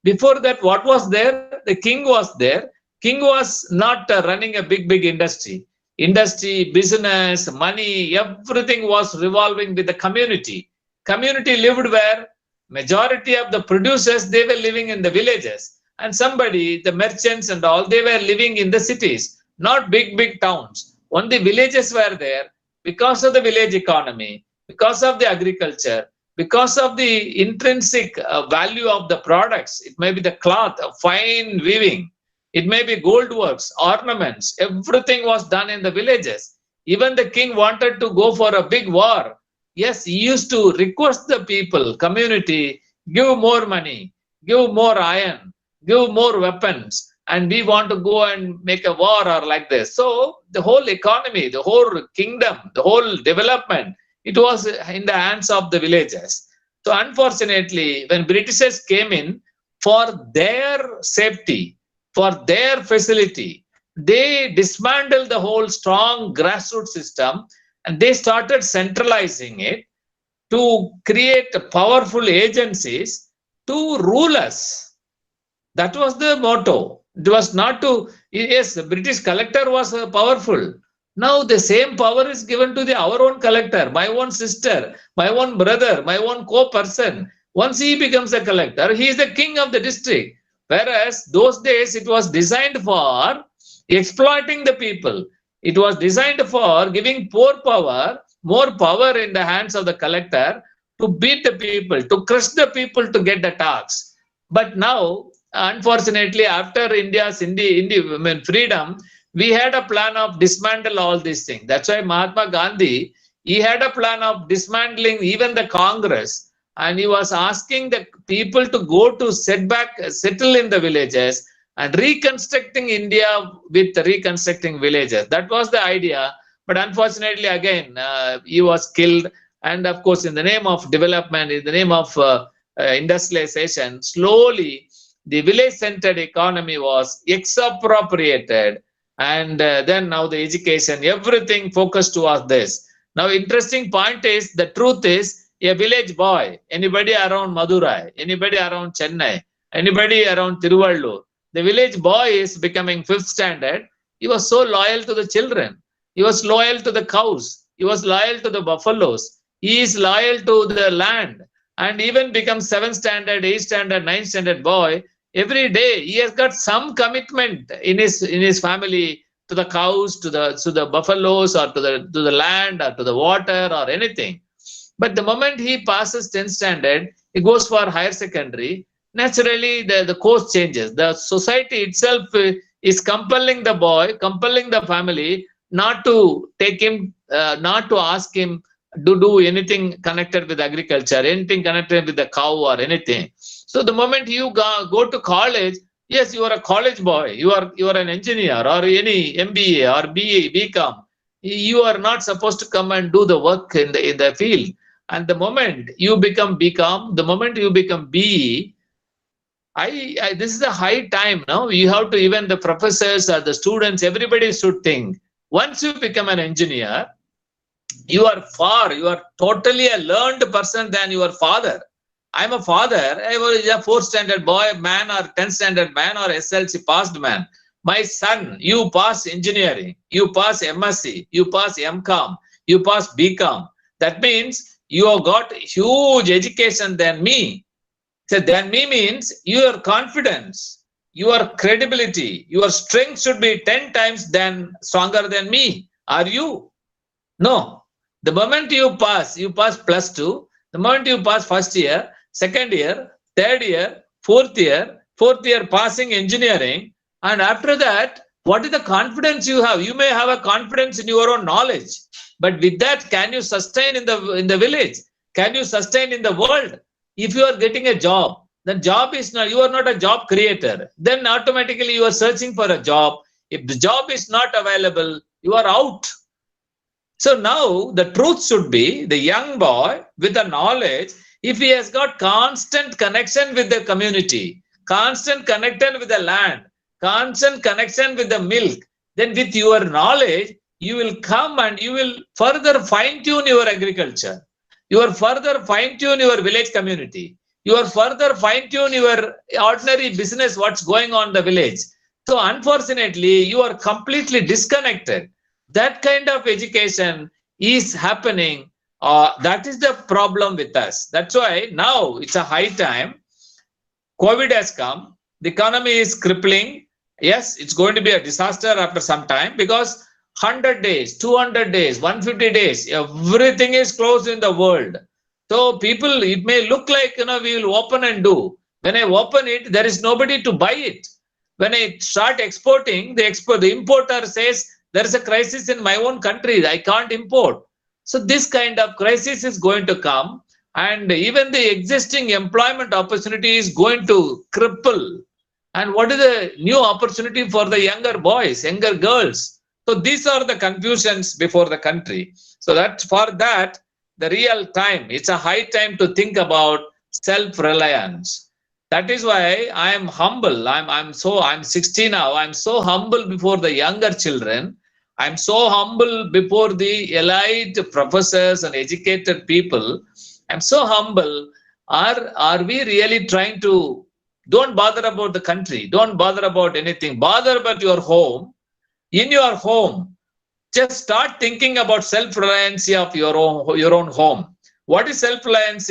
Before that, what was there? The king was there. King was not running a big industry. Industry, business, money, everything was revolving with the community. Community lived where? Majority of the producers, they were living in the villages. And somebody, the merchants and all, they were living in the cities, not big towns. Only villages were there because of the village economy, because of the agriculture, because of the intrinsic value of the products. It may be the cloth, fine weaving. It may be gold works, ornaments. Everything was done in the villages. Even the king wanted to go for a big war. Yes, he used to request the people, community, give more money, give more iron, give more weapons, and we want to go and make a war or like this. So the whole economy, the whole kingdom, the whole development, it was in the hands of the villagers. So unfortunately, when Britishers came in, for their safety, for their facility, they dismantled the whole strong grassroots system and they started centralizing it to create powerful agencies to rule us. That was the motto. It was not to, yes, the British collector was powerful. Now the same power is given to our own collector, my own sister, my own brother, my own co-person. Once he becomes a collector, he is the king of the district. Whereas those days it was designed for exploiting the people. It was designed for giving more power in the hands of the collector to beat the people, to crush the people to get the tax. But now, unfortunately, after India's freedom, we had a plan of dismantle all these things. That's why Mahatma Gandhi, he had a plan of dismantling even the Congress, and he was asking the people to go to settle in the villages and reconstructing India with reconstructing villages. That was the idea. But unfortunately, again, he was killed. And of course, in the name of development, in the name of industrialization, slowly the village-centered economy was expropriated. And then now the education, everything focused towards this. Now, interesting point is, the truth is, a village boy, anybody around Madurai, anybody around Chennai, anybody around Tiruvallur, the village boy is becoming 5th standard. He was so loyal to the children. He was loyal to the cows. He was loyal to the buffaloes. He is loyal to the land. And even becomes 7th standard, 8th standard, 9th standard boy. Every day he has got some commitment in his family to the cows, to the buffaloes, or to the land, or to the water, or anything. But the moment he passes 10th standard, he goes for higher secondary. Naturally, the course changes. The society itself is compelling the boy, compelling the family not to take him, not to ask him to do anything connected with agriculture, anything connected with the cow or anything. So the moment you go to college, yes, you are a college boy, you are an engineer or any MBA or BA, BCom. You are not supposed to come and do the work in the field. And the moment you become BCom, the moment you become BE, this is a high time now. You have to, even the professors or the students, everybody should think, once you become an engineer, you are totally a learned person than your father. I'm a father. I was a 4th standard boy, man, or 10th standard man, or SLC passed man. My son, you pass engineering, you pass MSc, you pass MCom, you pass BCom. That means you have got huge education than me. So than me means your confidence, your credibility, your strength should be 10 times stronger than me. Are you? No. The moment you pass +2. The moment you pass 1st year, 2nd year, 3rd year, 4th year, 4th year passing engineering, and after that, what is the confidence you have? You may have a confidence in your own knowledge, but with that, can you sustain in the village? Can you sustain in the world? If you are getting a job, then job is not, you are not a job creator. Then automatically you are searching for a job. If the job is not available, you are out. So now the truth should be the young boy with the knowledge, if he has got constant connection with the community, constant connection with the land, constant connection with the milk, then with your knowledge, you will come and you will further fine-tune your agriculture. You will further fine-tune your village community. You will further fine-tune your ordinary business, what's going on in the village. So unfortunately, you are completely disconnected. That kind of education is happening. That is the problem with us. That's why now it's a high time. COVID has come. The economy is crippling. Yes, it's going to be a disaster after some time because 100 days, 200 days, 150 days, everything is closed in the world. So people, it may look like, we will open and do. When I open it, there is nobody to buy it. When I start exporting, the importer says, there is a crisis in my own country, I can't import. So this kind of crisis is going to come, and even the existing employment opportunity is going to cripple. And what is the new opportunity for the younger boys, younger girls? So these are the confusions before the country. So that for that, the real time, it's a high time to think about self-reliance. That is why I am humble. I'm 60 now. I'm so humble before the younger children. I'm so humble before the elite professors and educated people. I'm so humble. Are we really trying to, don't bother about the country. Don't bother about anything. Bother about your home. In your home, just start thinking about self-reliance of your own home. What is self-reliance?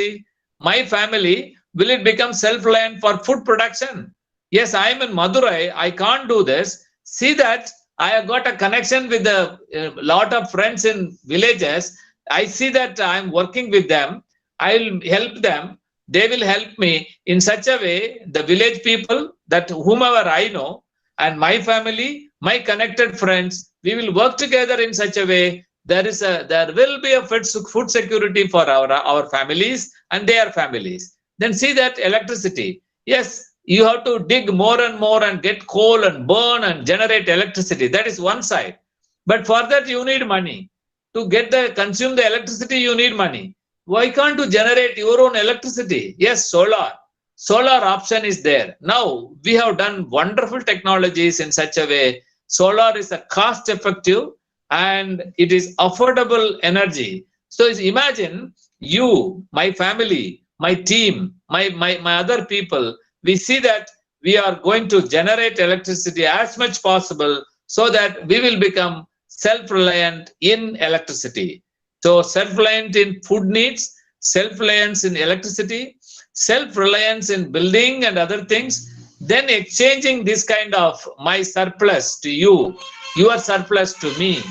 My family, will it become self-reliant for food production? Yes, I am in Madurai. I can't do this. See that I have got a connection with a lot of friends in villages. I see that I am working with them. I will help them. They will help me in such a way, the village people, that whomever I know, and my family, my connected friends, we will work together in such a way there will be a food security for our families and their families. Then see that electricity. Yes, you have to dig more and more and get coal and burn and generate electricity. That is one side. But for that you need money. To consume the electricity, you need money. Why can't you generate your own electricity? Yes, solar. Solar option is there. Now we have done wonderful technologies in such a way. Solar is a cost effective and it is affordable energy. So imagine you, my family, my team, my other people, we see that we are going to generate electricity as much possible so that we will become self-reliant in electricity. So self-reliant in food needs, self-reliance in electricity, self-reliance in building and other things, then exchanging this kind of my surplus to you, your surplus to me,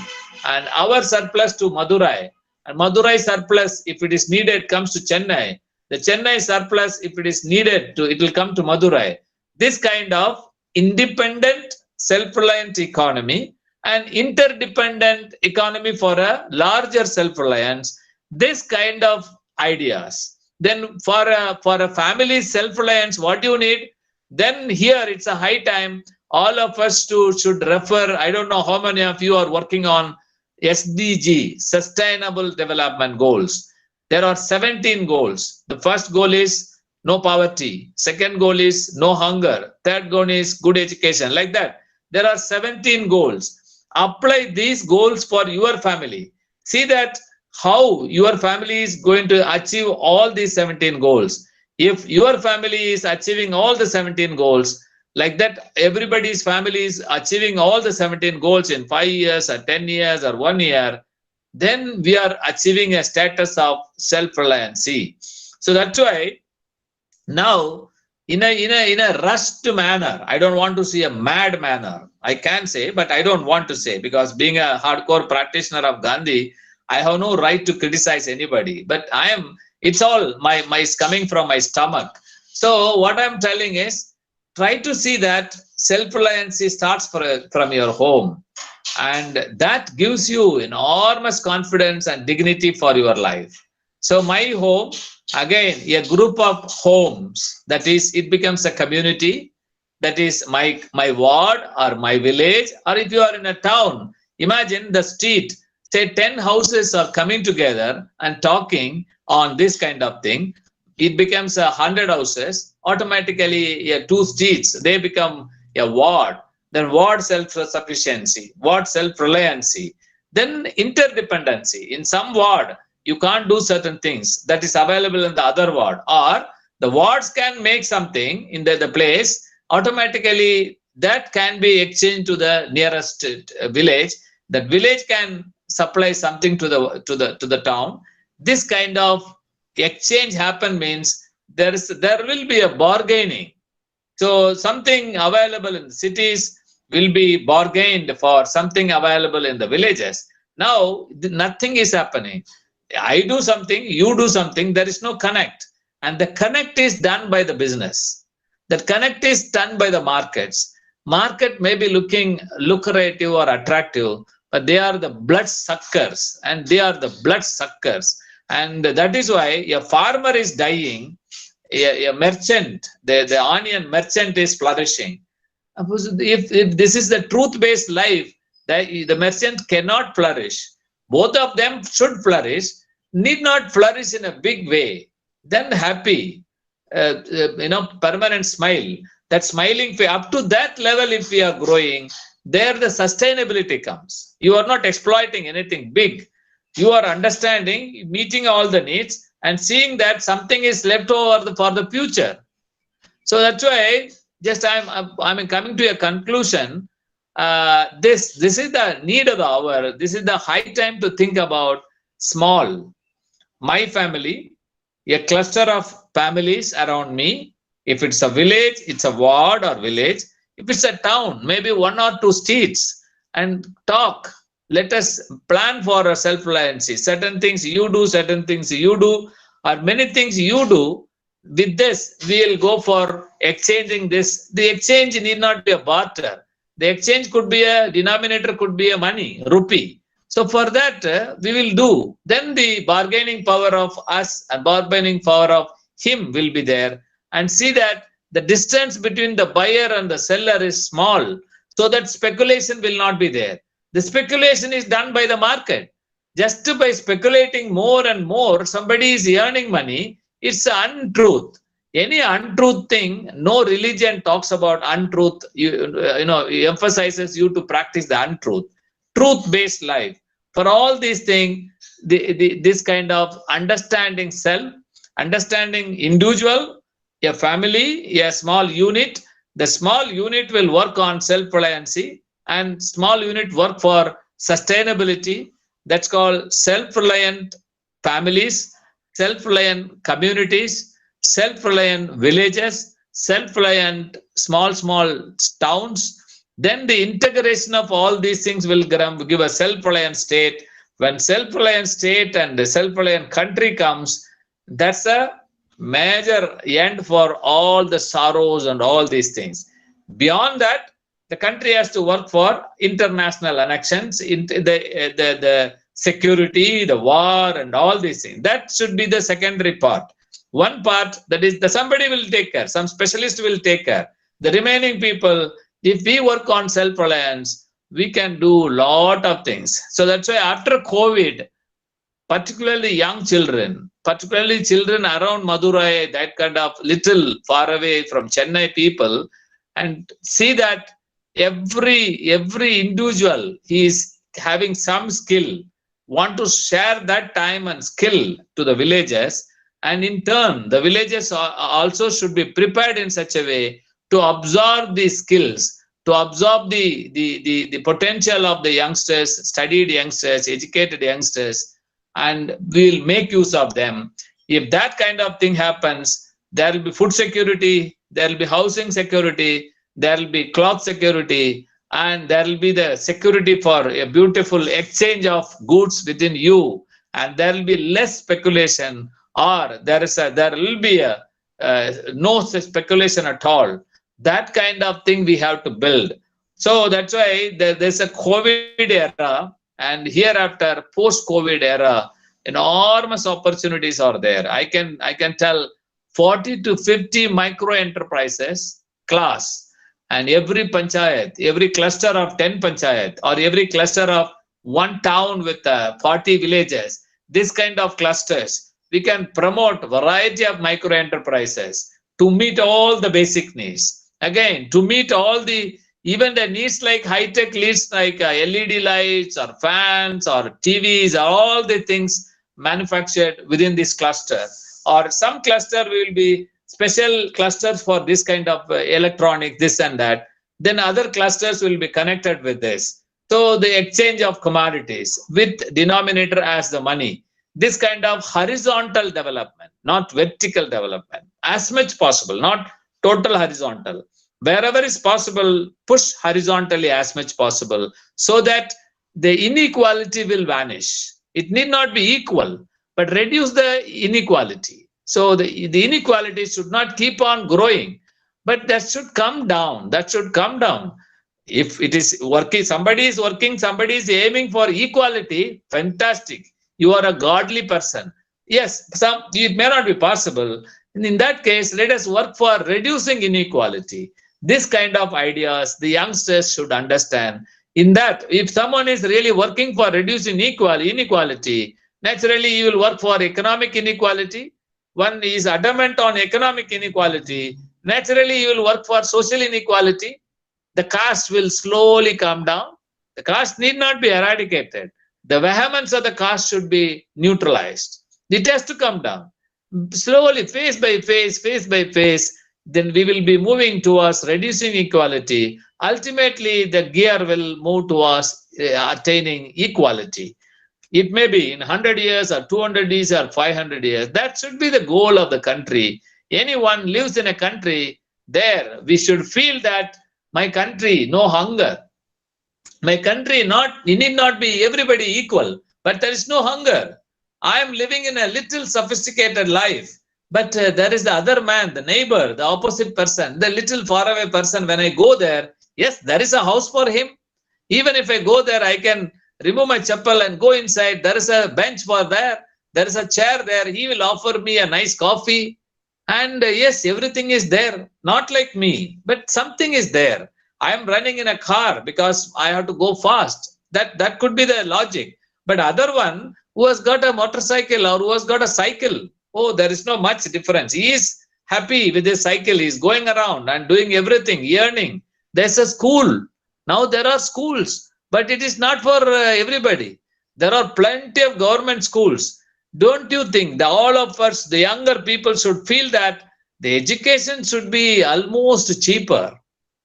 and our surplus to Madurai. And Madurai surplus, if it is needed, comes to Chennai. The Chennai surplus, if it is needed, it will come to Madurai. This kind of independent, self-reliant economy and interdependent economy for a larger self-reliance, this kind of ideas. Then for a family self-reliance, what you need? Then here it's a high time all of us should refer. I don't know how many of you are working on SDG, Sustainable Development Goals. There are 17 goals. The first goal is no poverty. Second goal is no hunger. Third goal is good education. Like that. There are 17 goals. Apply these goals for your family. See that how your family is going to achieve all these 17 goals. If your family is achieving all the 17 goals, like that, everybody's family is achieving all the 17 goals in 5 years or 10 years or 1 year, then we are achieving a status of self-reliance. So that's why now in a rushed manner, I don't want to see a mad manner. I can say, but I don't want to say, because being a hardcore practitioner of Gandhi, I have no right to criticize anybody. But it's all my coming from my stomach. So what I'm telling is, try to see that self-reliance starts from your home, and that gives you enormous confidence and dignity for your life. So my home, again, a group of homes, that is, it becomes a community. That is my ward or my village, or if you are in a town, imagine the street, say 10 houses are coming together and talking on this kind of thing. It becomes 100 houses, automatically 2 streets, they become a ward. Then ward self-sufficiency, ward self-reliancy, then interdependency. In some ward, you can't do certain things that is available in the other ward, or the wards can make something in the place, automatically that can be exchanged to the nearest village. That village can supply something to the town. This kind of exchange happen means there will be a bargaining. So something available in the cities will be bargained for something available in the villages. Now nothing is happening. I do something, you do something, there is no connect. And the connect is done by the business. That connect is done by the markets. Market may be looking lucrative or attractive, but they are the blood suckers, and they are the blood suckers. And that is why a farmer is dying, a merchant, the onion merchant is flourishing. If this is the truth-based life, the merchant cannot flourish. Both of them should flourish, need not flourish in a big way. Then happy, permanent smile. That smiling, up to that level, if we are growing, there the sustainability comes. You are not exploiting anything big. You are understanding, meeting all the needs, and seeing that something is left over for the future. So that's why, just I'm coming to a conclusion. This is the need of the hour. This is the high time to think about small. My family, a cluster of families around me. If it's a village, it's a ward or village. If it's a town, maybe 1 or 2 streets, and talk. Let us plan for a self-reliancy. Certain things you do, certain things you do, or many things you do. With this, we'll go for exchanging this. The exchange need not be a barter. The exchange could be a denominator, could be a money, rupee. So for that, we will do. Then the bargaining power of us and bargaining power of him will be there. And see that the distance between the buyer and the seller is small, so that speculation will not be there. The speculation is done by the market. Just by speculating more and more, somebody is earning money. It's an untruth. Any untruth thing, no religion talks about untruth. It emphasizes you to practice the untruth. Truth-based life. For all these things, this kind of understanding self, understanding individual, a family, a small unit. The small unit will work on self-reliancy, and small unit work for sustainability. That's called self-reliant families, self-reliant communities, self-reliant villages, self-reliant small towns. Then the integration of all these things will give a self-reliant state. When self-reliant state and the self-reliant country comes, that's a major end for all the sorrows and all these things. Beyond that, the country has to work for international connections, the security, the war, and all these things. That should be the secondary part. One part, that is, somebody will take care, some specialist will take care. The remaining people, if we work on self-reliance, we can do a lot of things. So that's why after COVID, particularly young children, particularly children around Madurai, that kind of little far away from Chennai people, and see that every individual, he is having some skill, want to share that time and skill to the villages, and in turn the villages also should be prepared in such a way to absorb these skills, to absorb the potential of the youngsters, studied youngsters, educated youngsters, and we'll make use of them. If that kind of thing happens, there will be food security, there will be housing security, there will be cloth security, and there will be the security for a beautiful exchange of goods within you, and there will be less speculation, or there will be no speculation at all. That kind of thing we have to build. So that's why there's a COVID era, and hereafter post-COVID era, enormous opportunities are there. I can tell 40 to 50 micro enterprises class, and every panchayat, every cluster of 10 panchayat, or every cluster of one town with 40 villages, this kind of clusters, we can promote variety of micro enterprises to meet all the basic needs. Again, to meet all the, even the needs like high-tech needs like LED lights or fans or TVs, all the things manufactured within this cluster. Or some cluster will be special clusters for this kind of electronic, this and that. Then other clusters will be connected with this. So the exchange of commodities with denominator as the money. This kind of horizontal development, not vertical development, as much possible, not total horizontal. Wherever is possible, push horizontally as much possible so that the inequality will vanish. It need not be equal, but reduce the inequality. So the inequality should not keep on growing, but that should come down. That should come down. If it is working, somebody is working, somebody is aiming for equality, fantastic. You are a godly person. Yes, it may not be possible. In that case, let us work for reducing inequality. This kind of ideas the youngsters should understand. In that, if someone is really working for reducing inequality, naturally you will work for economic inequality. One is adamant on economic inequality. Naturally, you will work for social inequality. The caste will slowly come down. The caste need not be eradicated. The vehemence of the caste should be neutralized. It has to come down. Slowly, phase by phase, then we will be moving towards reducing equality. Ultimately, the gear will move towards attaining equality. It may be in 100 years or 200 years or 500 years. That should be the goal of the country. Anyone lives in a country, there we should feel that my country, no hunger. My country, it need not be everybody equal, but there is no hunger. I am living in a little sophisticated life, but there is the other man, the neighbor, the opposite person, the little faraway person. When I go there, yes, there is a house for him. Even if I go there, I can remove my chappal and go inside. There is a bench for there. There is a chair there. He will offer me a nice coffee. And yes, everything is there. Not like me, but something is there. I am running in a car because I have to go fast. That could be the logic. But other one who has got a motorcycle or who has got a cycle, oh, there is no much difference. He is happy with his cycle. He is going around and doing everything, earning. There's a school. Now there are schools, but it is not for everybody. There are plenty of government schools. Don't you think that all of us, the younger people, should feel that the education should be almost cheaper,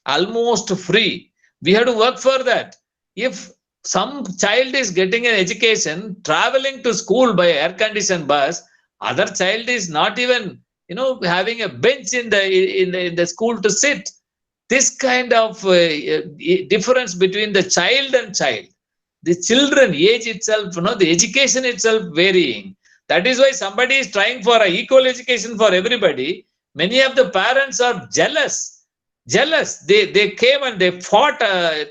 almost free? We have to work for that. If some child is getting an education, traveling to school by air-conditioned bus, other child is not even, having a bench in the school to sit. This kind of difference between the child and child, the children age itself, the education itself varying. That is why somebody is trying for an equal education for everybody. Many of the parents are jealous. They came and they fought,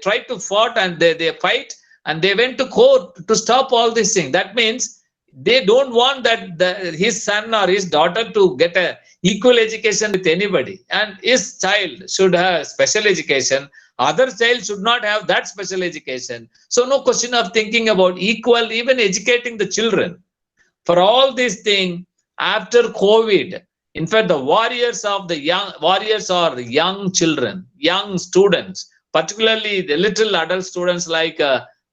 tried to fight, and they fight, and they went to court to stop all these things. That means they don't want that his son or his daughter to get a equal education with anybody, and his child should have special education. Other child should not have that special education. So no question of thinking about equal, even educating the children. For all these things, after COVID, in fact, the warriors are the young children, young students, particularly the little adult students like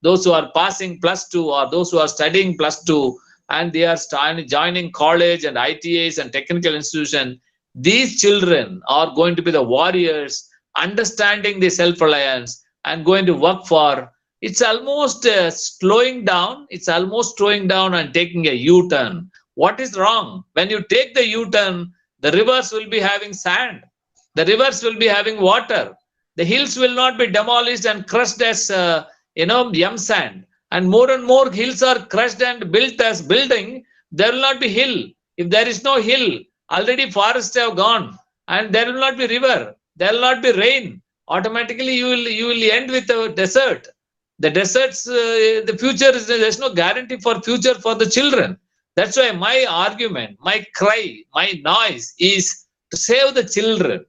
those who are passing +2 or those who are studying +2, and they are joining college and ITAs and technical institutions. These children are going to be the warriors, understanding the self-reliance and going to work for. It's almost slowing down. It's almost slowing down and taking a U-turn. What is wrong? When you take the U-turn, the rivers will be having sand. The rivers will be having water. The hills will not be demolished and crushed as, yum sand. And more hills are crushed and built as building. There will not be hill. If there is no hill, already forests have gone and there will not be river. there will not be rain. Automatically, you will end with a desert. The deserts, the future is, there's no guarantee for future for the children. That's why my argument, my cry, my noise is to save the children,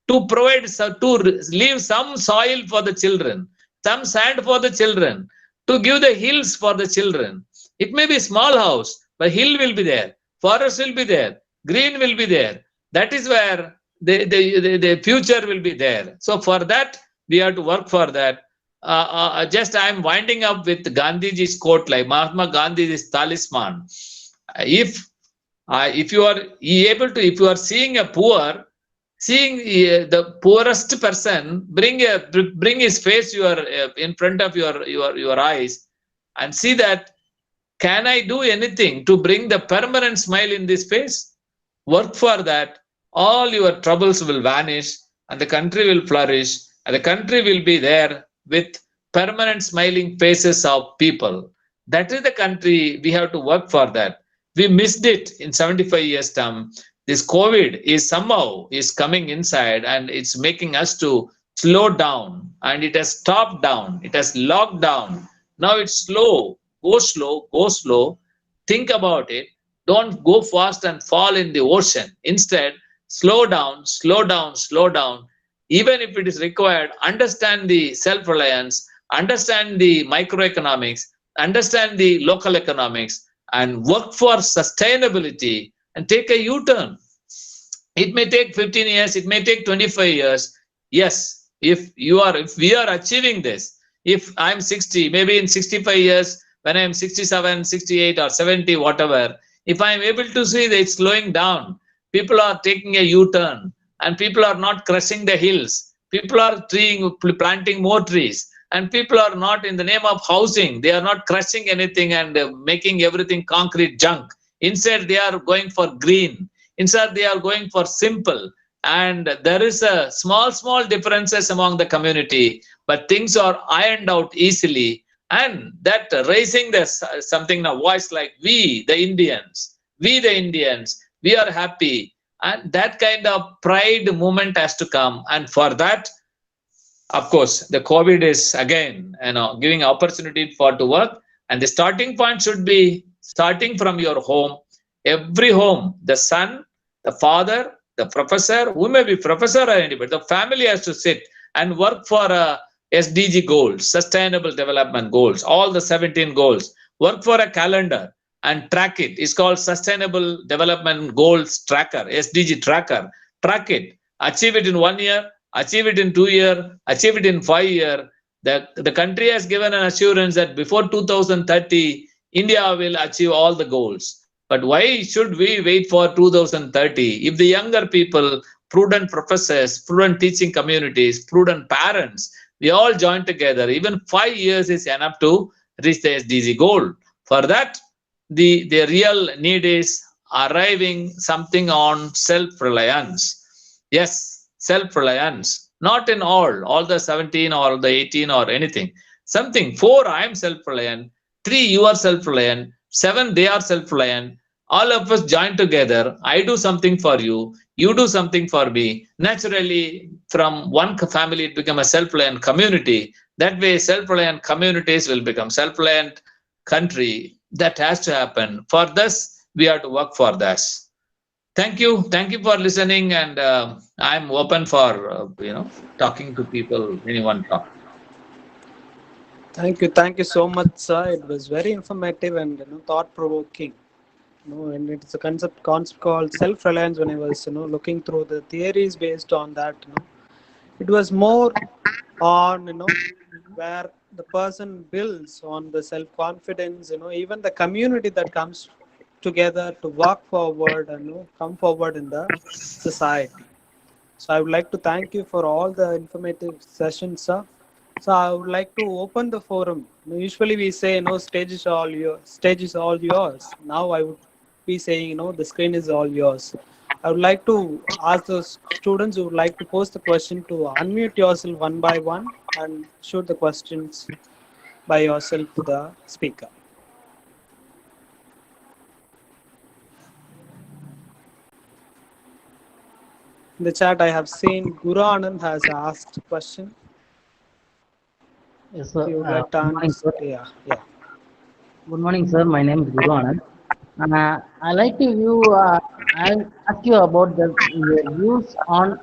to provide, to leave some soil for the children, some sand for the children, to give the hills for the children. It may be small house, but hill will be there, forest will be there, green will be there. That is where the future will be there. So for that, we have to work for that. Just I'm winding up with Gandhiji's quote, like Mahatma Gandhi's talisman. If you are able to, if you are seeing a poor, seeing the poorest person, bring his face in front of your eyes, and see that, can I do anything to bring the permanent smile in this face? Work for that. All your troubles will vanish, and the country will flourish, and the country will be there with permanent smiling faces of people. That is the country. We have to work for that. We missed it in 75 years term. This COVID is somehow coming inside, and it's making us to slow down, and it has stopped down. It has locked down. Now it's slow. Go slow, go slow. Think about it. Don't go fast and fall in the ocean. Instead, slow down, slow down, slow down. Even if it is required, understand the self-reliance, understand the microeconomics, understand the local economics, and work for sustainability and take a U-turn. It may take 15 years, it may take 25 years. Yes, if we are achieving this, if I'm 60, maybe in 65 years, when I'm 67, 68 or 70, whatever, if I'm able to see that it's slowing down, people are taking a U-turn, and people are not crushing the hills, people are planting more trees, and people are not, in the name of housing, they are not crushing anything and making everything concrete junk. Instead, they are going for green. Instead, they are going for simple. And there is a small differences among the community, but things are ironed out easily. And that raising something, a voice like we the Indians, we are happy. And that kind of pride movement has to come. And for that, of course, the COVID is again, giving opportunity to work. And the starting point should be starting from your home. Every home, the son, the father, the professor, who may be professor or anybody, the family has to sit and work for SDG goals, Sustainable Development Goals, all the 17 goals. Work for a calendar and track it. It's called Sustainable Development Goals Tracker, SDG Tracker. Track it. Achieve it in 1 year, achieve it in 2 years, achieve it in 5 years. The country has given an assurance that before 2030, India will achieve all the goals. But why should we wait for 2030? If the younger people, prudent professors, prudent teaching communities, prudent parents, we all join together, even 5 years is enough to reach the SDG goal. For that, the real need is arriving something on self-reliance. Yes, self-reliance. Not in all the 17 or the 18 or anything. Something. 4, I am self-reliant. 3, you are self-reliant. 7, they are self-reliant. All of us join together. I do something for you. You do something for me. Naturally, from one family, it becomes a self-reliant community. That way, self-reliant communities will become self-reliant country. That has to happen. For this, we have to work for this. Thank you. Thank you for listening. And I'm open for, talking to people, anyone talk. Thank you so much, sir. It was very informative and thought-provoking. And it's a concept called self-reliance. When I was looking through the theories based on that, it was more on where the person builds on the self-confidence. Even the community that comes together to walk forward and come forward in the society. So I would like to thank you for all the informative sessions, sir. So I would like to open the forum. Usually we say, stage is all yours. Now I would be saying, the screen is all yours. I would like to ask those students who would like to post the question to unmute yourself one by one and shoot the questions by yourself to the speaker. In the chat, I have seen Guru Anand has asked a question. Yes, sir. You would like to Good morning, answer? sir. Yeah. Good morning, sir. My name is Guru Anand. I like to I'll ask you about your views on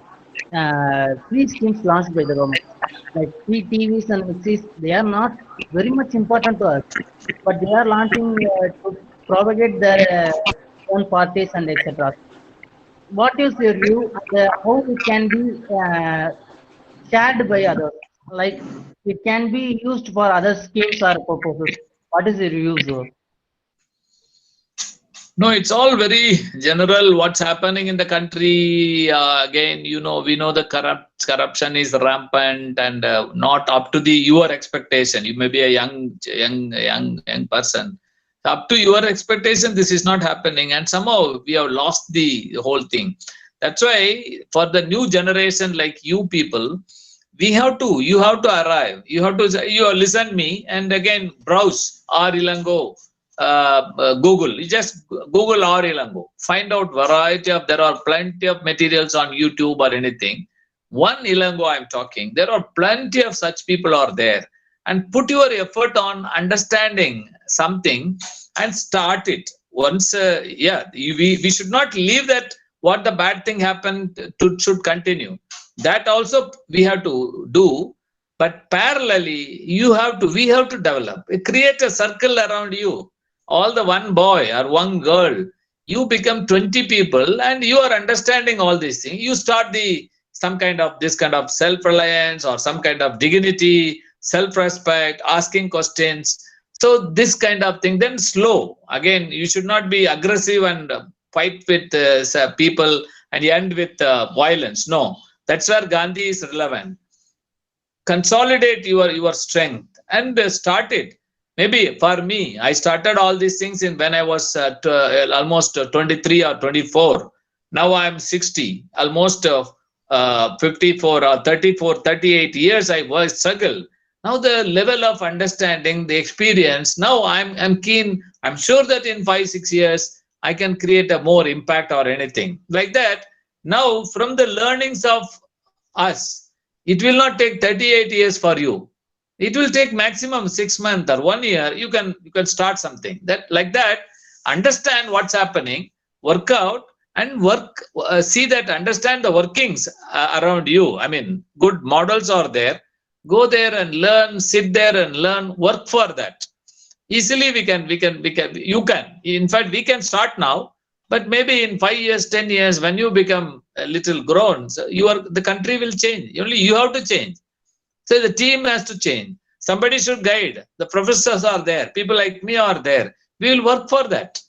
free schemes launched by the government. Like free TVs and mixes, they are not very much important to us, but they are launching to propagate their own parties and etc. What is your view on how it can be shared by others? Like it can be used for other schemes or purposes. What is your view, sir? No, it's all very general. What's happening in the country? Again, we know the corruption is rampant and not up to your expectation. You may be a young person. Up to your expectation, this is not happening, and somehow we have lost the whole thing. That's why for the new generation like you people, you have to arrive. You have to listen me and again browse R Ilango. Google. You just Google R Ilango. Find out variety of. There are plenty of materials on YouTube or anything. One Ilango I'm talking. There are plenty of such people are there. And put your effort on understanding something and start it. Once, we should not leave that what the bad thing happened should continue. That also we have to do. But parallelly, we have to develop. Create a circle around you. All the one boy or one girl, you become 20 people and you are understanding all these things. You start some kind of self-reliance or some kind of dignity, self-respect, asking questions. So this kind of thing, then slow. Again, you should not be aggressive and fight with people and end with violence. No, that's where Gandhi is relevant. Consolidate your strength and start it. Maybe for me, I started all these things when I was almost 23 or 24. Now I'm 60, almost 54 or 34, 38 years I was struggle. Now the level of understanding, the experience, now I'm keen. I'm sure that in 5-6 years, I can create a more impact or anything like that. Now from the learnings of us, it will not take 38 years for you. It will take maximum 6 months or 1 year. You can start something like that. Understand what's happening, work out and see that, understand the workings around you. I mean, good models are there. Go there and learn, sit there and learn, work for that. Easily you can. In fact, we can start now, but maybe in 5 years, 10 years, when you become a little grown, the country will change. Only you have to change. So the team has to change. Somebody should guide. The professors are there. People like me are there. We will work for that.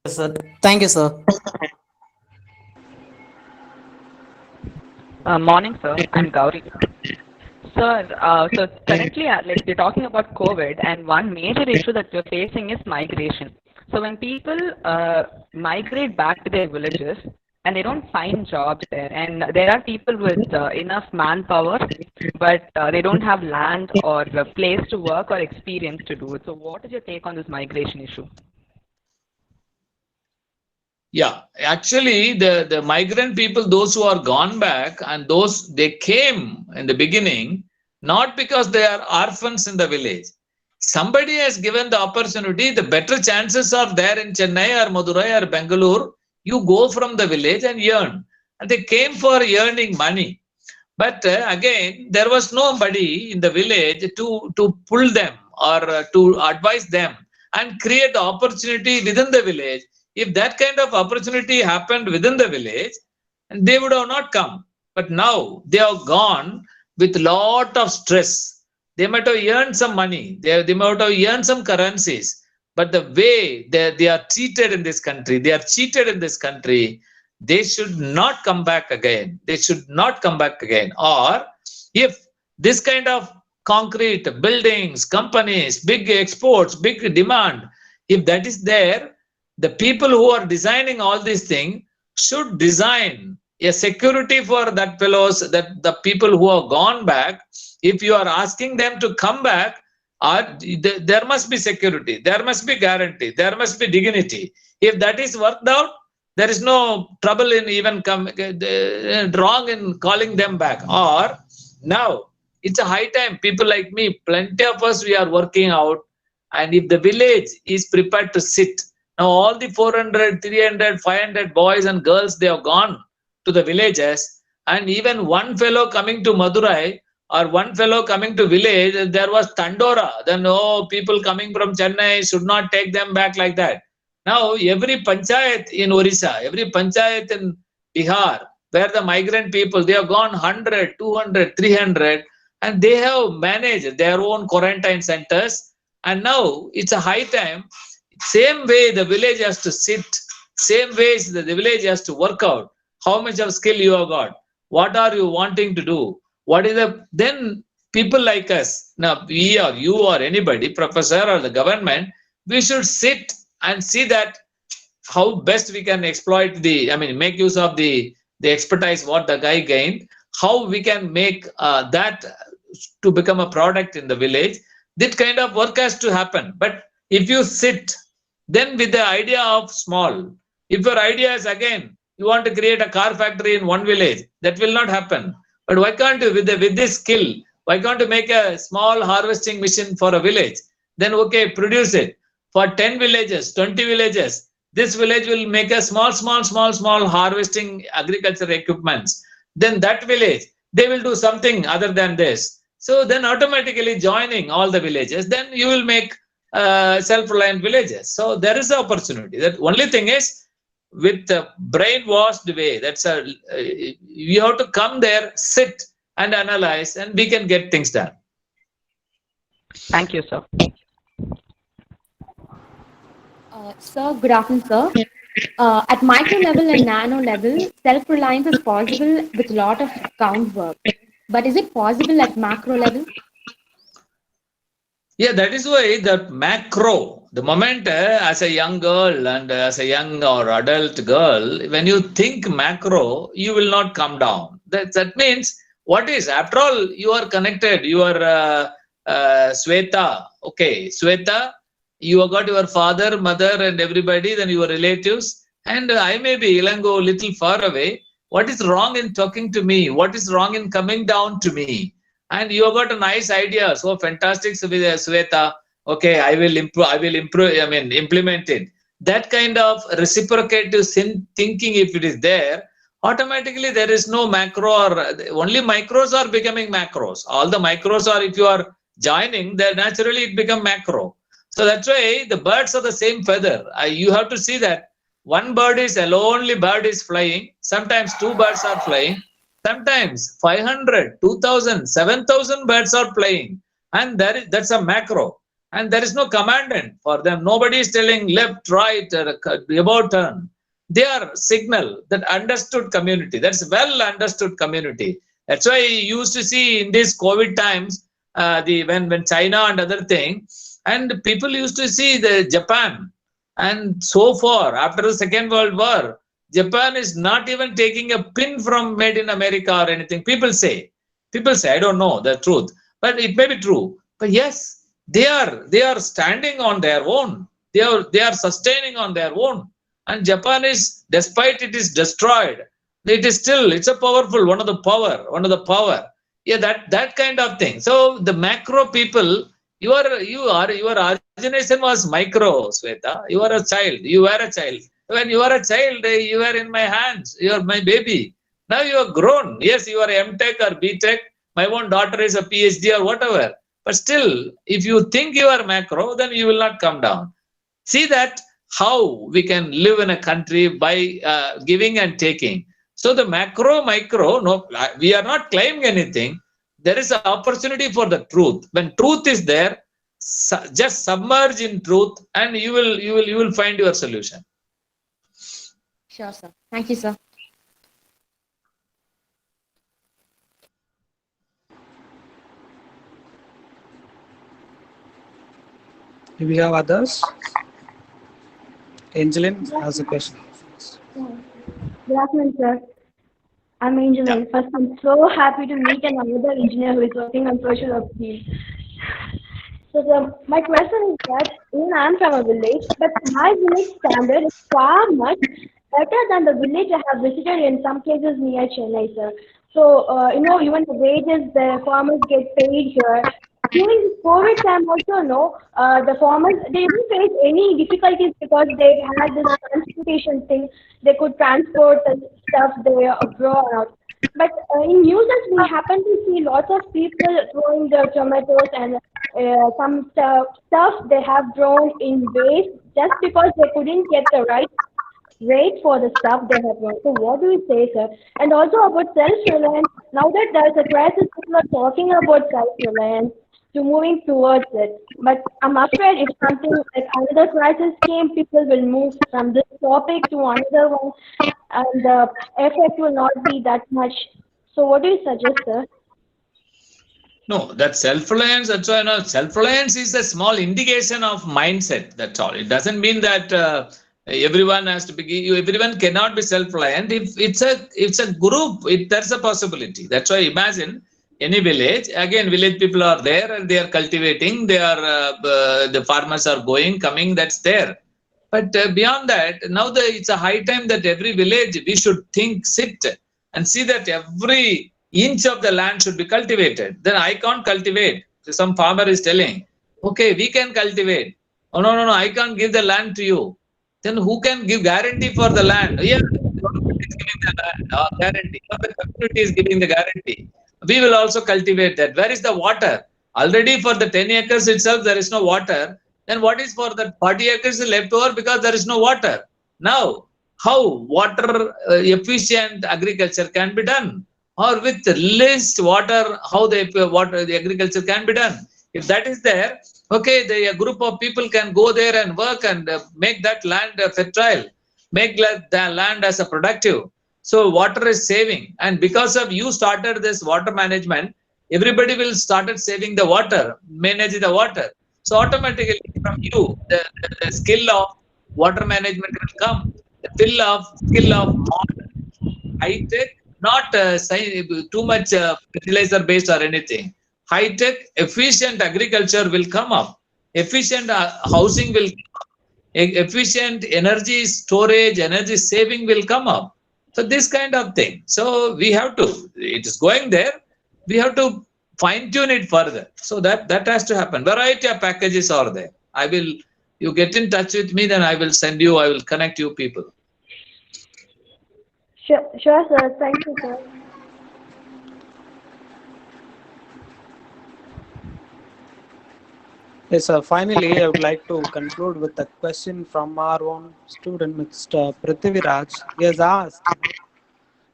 Yes, sir. Thank you, sir. Morning, sir. I'm Gauri. Sir, so currently, like we're talking about COVID, and one major issue that we're facing is migration. So when people migrate back to their villages, and they don't find jobs there, and there are people with enough manpower, but they don't have land or a place to work or experience to do it. So what is your take on this migration issue? Yeah, actually the migrant people, those who are gone back and they came in the beginning, not because they are orphans in the village. Somebody has given the opportunity, the better chances are there in Chennai or Madurai or Bangalore. You go from the village and earn. And they came for earning money. But again, there was nobody in the village to pull them or to advise them and create the opportunity within the village. If that kind of opportunity happened within the village, they would have not come. But now they have gone with a lot of stress. They might have earned some money. They might have earned some currencies. But the way they are treated in this country, they are cheated in this country, they should not come back again. They should not come back again. Or if this kind of concrete buildings, companies, big exports, big demand, if that is there, the people who are designing all these things should design a security for that fellows, that the people who have gone back. If you are asking them to come back, there must be security, there must be guarantee, there must be dignity. If that is worked out, there is no trouble in even wrong in calling them back. Or now it's a high time. People like me, plenty of us, we are working out. And if the village is prepared to sit, now all the 400, 300, 500 boys and girls, they have gone to the villages. And even one fellow coming to Madurai or one fellow coming to village, there was Tandora. Then, oh, people coming from Chennai should not take them back like that. Now, every panchayat in Orissa, every panchayat in Bihar, where the migrant people, they have gone 100, 200, 300, and they have managed their own quarantine centers. And now it's a high time. Same way the village has to sit, same way the village has to work out. How much of skill you have got? What are you wanting to do? What is then people like us, now we or you or anybody, professor or the government, we should sit and see that how best we can exploit make use of the expertise what the guy gained, how we can make that to become a product in the village. That kind of work has to happen. But if you sit, then with the idea of small, if your idea is again, you want to create a car factory in one village, that will not happen. But why can't you, with this skill, why can't you make a small harvesting machine for a village? Then, okay, produce it. For 10 villages, 20 villages, this village will make a small harvesting agriculture equipments. Then that village, they will do something other than this. So then automatically joining all the villages, then you will make self-reliant villages. So there is an opportunity. The only thing is, with the brainwashed way, you have to come there, sit and analyze, and we can get things done. Thank you, sir. Sir, good afternoon, sir. At micro level and nano level, self-reliance is possible with a lot of groundwork. But is it possible at macro level? Yeah, that is why the macro, the moment as a young girl and as a young or adult girl, when you think macro, you will not come down. That means, what is? After all, you are connected. You are Sweta. Okay, Sweta, you have got your father, mother and everybody, then your relatives. And I may be Ilango, little far away. What is wrong in talking to me? What is wrong in coming down to me? And you have got a nice idea. So fantastic, Sweta. Okay, I will implement it. That kind of reciprocative thinking, if it is there, automatically there is no macro, or only micros are becoming macros. All the micros are, if you are joining, then naturally it become macro. So that's why the birds are the same feather. You have to see that one bird is a lonely bird is flying. Sometimes two birds are flying. Sometimes 500, 2,000, 7,000 birds are flying. And that's a macro. And there is no commandant for them. Nobody is telling left, right, about turn. They are signal, that understood community. That's well understood community. That's why you used to see in these COVID times, when China and other things, and people used to see the Japan. And so far, after the Second World War, Japan is not even taking a pin from made in America or anything. People say, I don't know the truth, but it may be true. But yes, they are standing on their own. They are sustaining on their own. And Japan is, despite it is destroyed, it's a powerful, one of the power. Yeah, that kind of thing. So the macro people, your origination was micro, Sweta. You are a child. You were a child. When you are a child, you are in my hands. You are my baby. Now you are grown. Yes, you are M.Tech or B.Tech. My own daughter is a PhD or whatever. But still, if you think you are macro, then you will not come down. See that how we can live in a country by giving and taking. So the macro, micro, no, we are not claiming anything. There is an opportunity for the truth. When truth is there, just submerge in truth, and you will find your solution. Sure, sir. Thank you, sir. Do we have others? Angeline has a question. Good afternoon, sir. I'm Angeline. First, I'm so happy to meet another engineer who is working on social work field. So, sir, my question is that even I'm from a village, but my village standard is far much better than the village I have visited in some cases near Chennai, sir. So, even the wages the farmers get paid here. During this COVID time also, the farmers, they didn't face any difficulties because they had this transportation thing. They could transport the stuff they grow out. But in news, we happen to see lots of people throwing their tomatoes and some stuff they have grown in waste just because they couldn't get the right rate for the stuff they have grown. So what do you say, sir? And also about self-reliance. Now that there is a crisis, people are talking about self-reliance to moving towards it. But I'm afraid if something like another crisis came, people will move from this topic to another one, and the effect will not be that much. So what do you suggest, sir? No, that self-reliance, that's why self-reliance is a small indication of mindset, that's all. It doesn't mean that everyone has to be, everyone cannot be self-reliant. If it's a group, that's a possibility. That's why imagine any village, again, village people are there and they are cultivating, they are, the farmers are going, coming, that's there. But beyond that, now it's a high time that every village, we should sit and see that every inch of the land should be cultivated. Then I can't cultivate. So some farmer is telling, okay, we can cultivate. Oh, no, I can't give the land to you. Then who can give guarantee for the land? Yeah, the government is giving the land, guarantee. Or the community is giving the guarantee. We will also cultivate that. Where is the water? Already for the 10 acres itself, there is no water. Then what is for the 40 acres left over because there is no water? Now, how water efficient agriculture can be done? Or with least water, how the agriculture can be done? If that is there, okay, a group of people can go there and work and make that land fertile, make the land as a productive. So water is saving, and because of you started this water management, everybody will start saving the water, manage the water. So automatically from you, the skill of water management will come. The skill of high-tech, not too much fertilizer based or anything. High-tech, efficient agriculture will come up. Efficient housing will come up. Efficient energy storage, energy saving will come up. So this kind of thing. So we have to, it is going there. We have to fine tune it further. So that has to happen. Variety of packages are there. You get in touch with me, then I will connect you people. Sure, sir. Thank you, sir. Yes, sir. Finally, I would like to conclude with a question from our own student, Mr. Prithviraj. He has asked,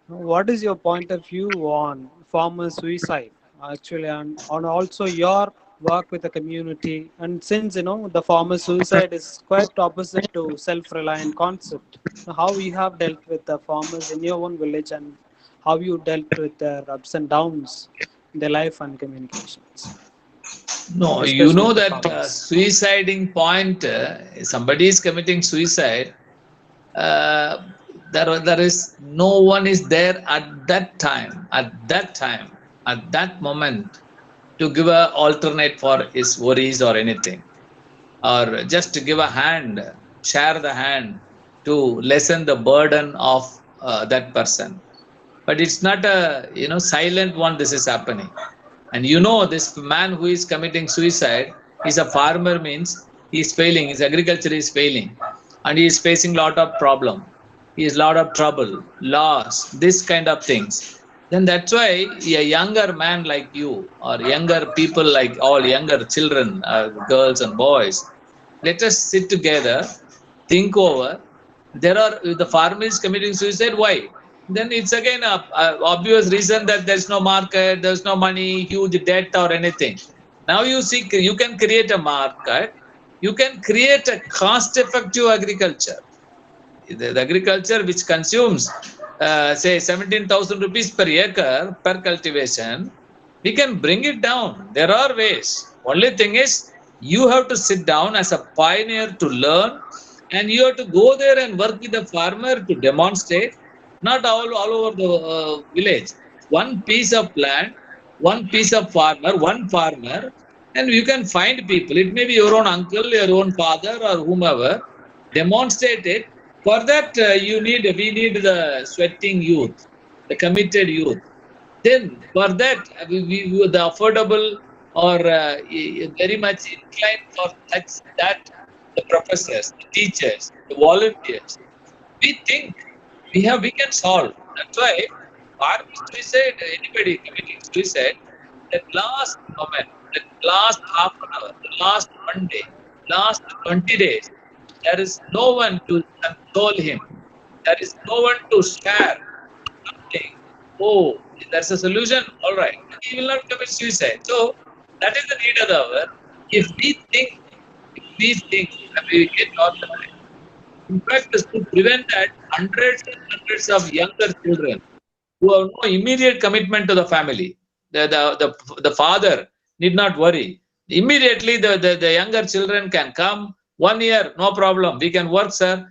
what is your point of view on farmer suicide? Actually, on also your work with the community, and since the farmer suicide is quite opposite to self-reliant concept, how you have dealt with the farmers in your own village and how you dealt with their ups and downs in their life and communications. No, you know that suiciding point, somebody is committing suicide, there is no one is there at that moment to give an alternate for his worries or anything, or just to give a hand, share the hand to lessen the burden of that person. But it's not a silent one. This is happening, and this man who is committing suicide is a farmer, means he is failing. His agriculture is failing, and he is facing lot of problem. He is lot of trouble, loss, this kind of things. Then that's why a younger man like you, or younger people like all younger children, girls and boys, let us sit together, think over. The farmer is committing suicide. Why? Then it's again a obvious reason that there's no market, there's no money, huge debt or anything. Now you can create a market, you can create a cost-effective agriculture. The agriculture which consumes, say 17,000 rupees per acre per cultivation, we can bring it down. There are ways. Only thing is, you have to sit down as a pioneer to learn, and you have to go there and work with the farmer to demonstrate. Not all over the village. One piece of land, one piece of farmer, one farmer, and you can find people. It may be your own uncle, your own father, or whomever. Demonstrate it. For that, we need the sweating youth, the committed youth. Then for that, the affordable or very much inclined for that the professors, the teachers, the volunteers. We think we can solve. That's why suicide, anybody committing suicide, that last moment, that last half an hour, the last 1 day, last 20 days, there is no one to console him. There is no one to share something. Oh, that's a solution. All right, he will not commit suicide. So that is the need of the hour. If we think that we get all the time. In fact, to prevent that, hundreds and hundreds of younger children who have no immediate commitment to the family. The father need not worry. Immediately, the younger children can come. 1 year, no problem. We can work, sir.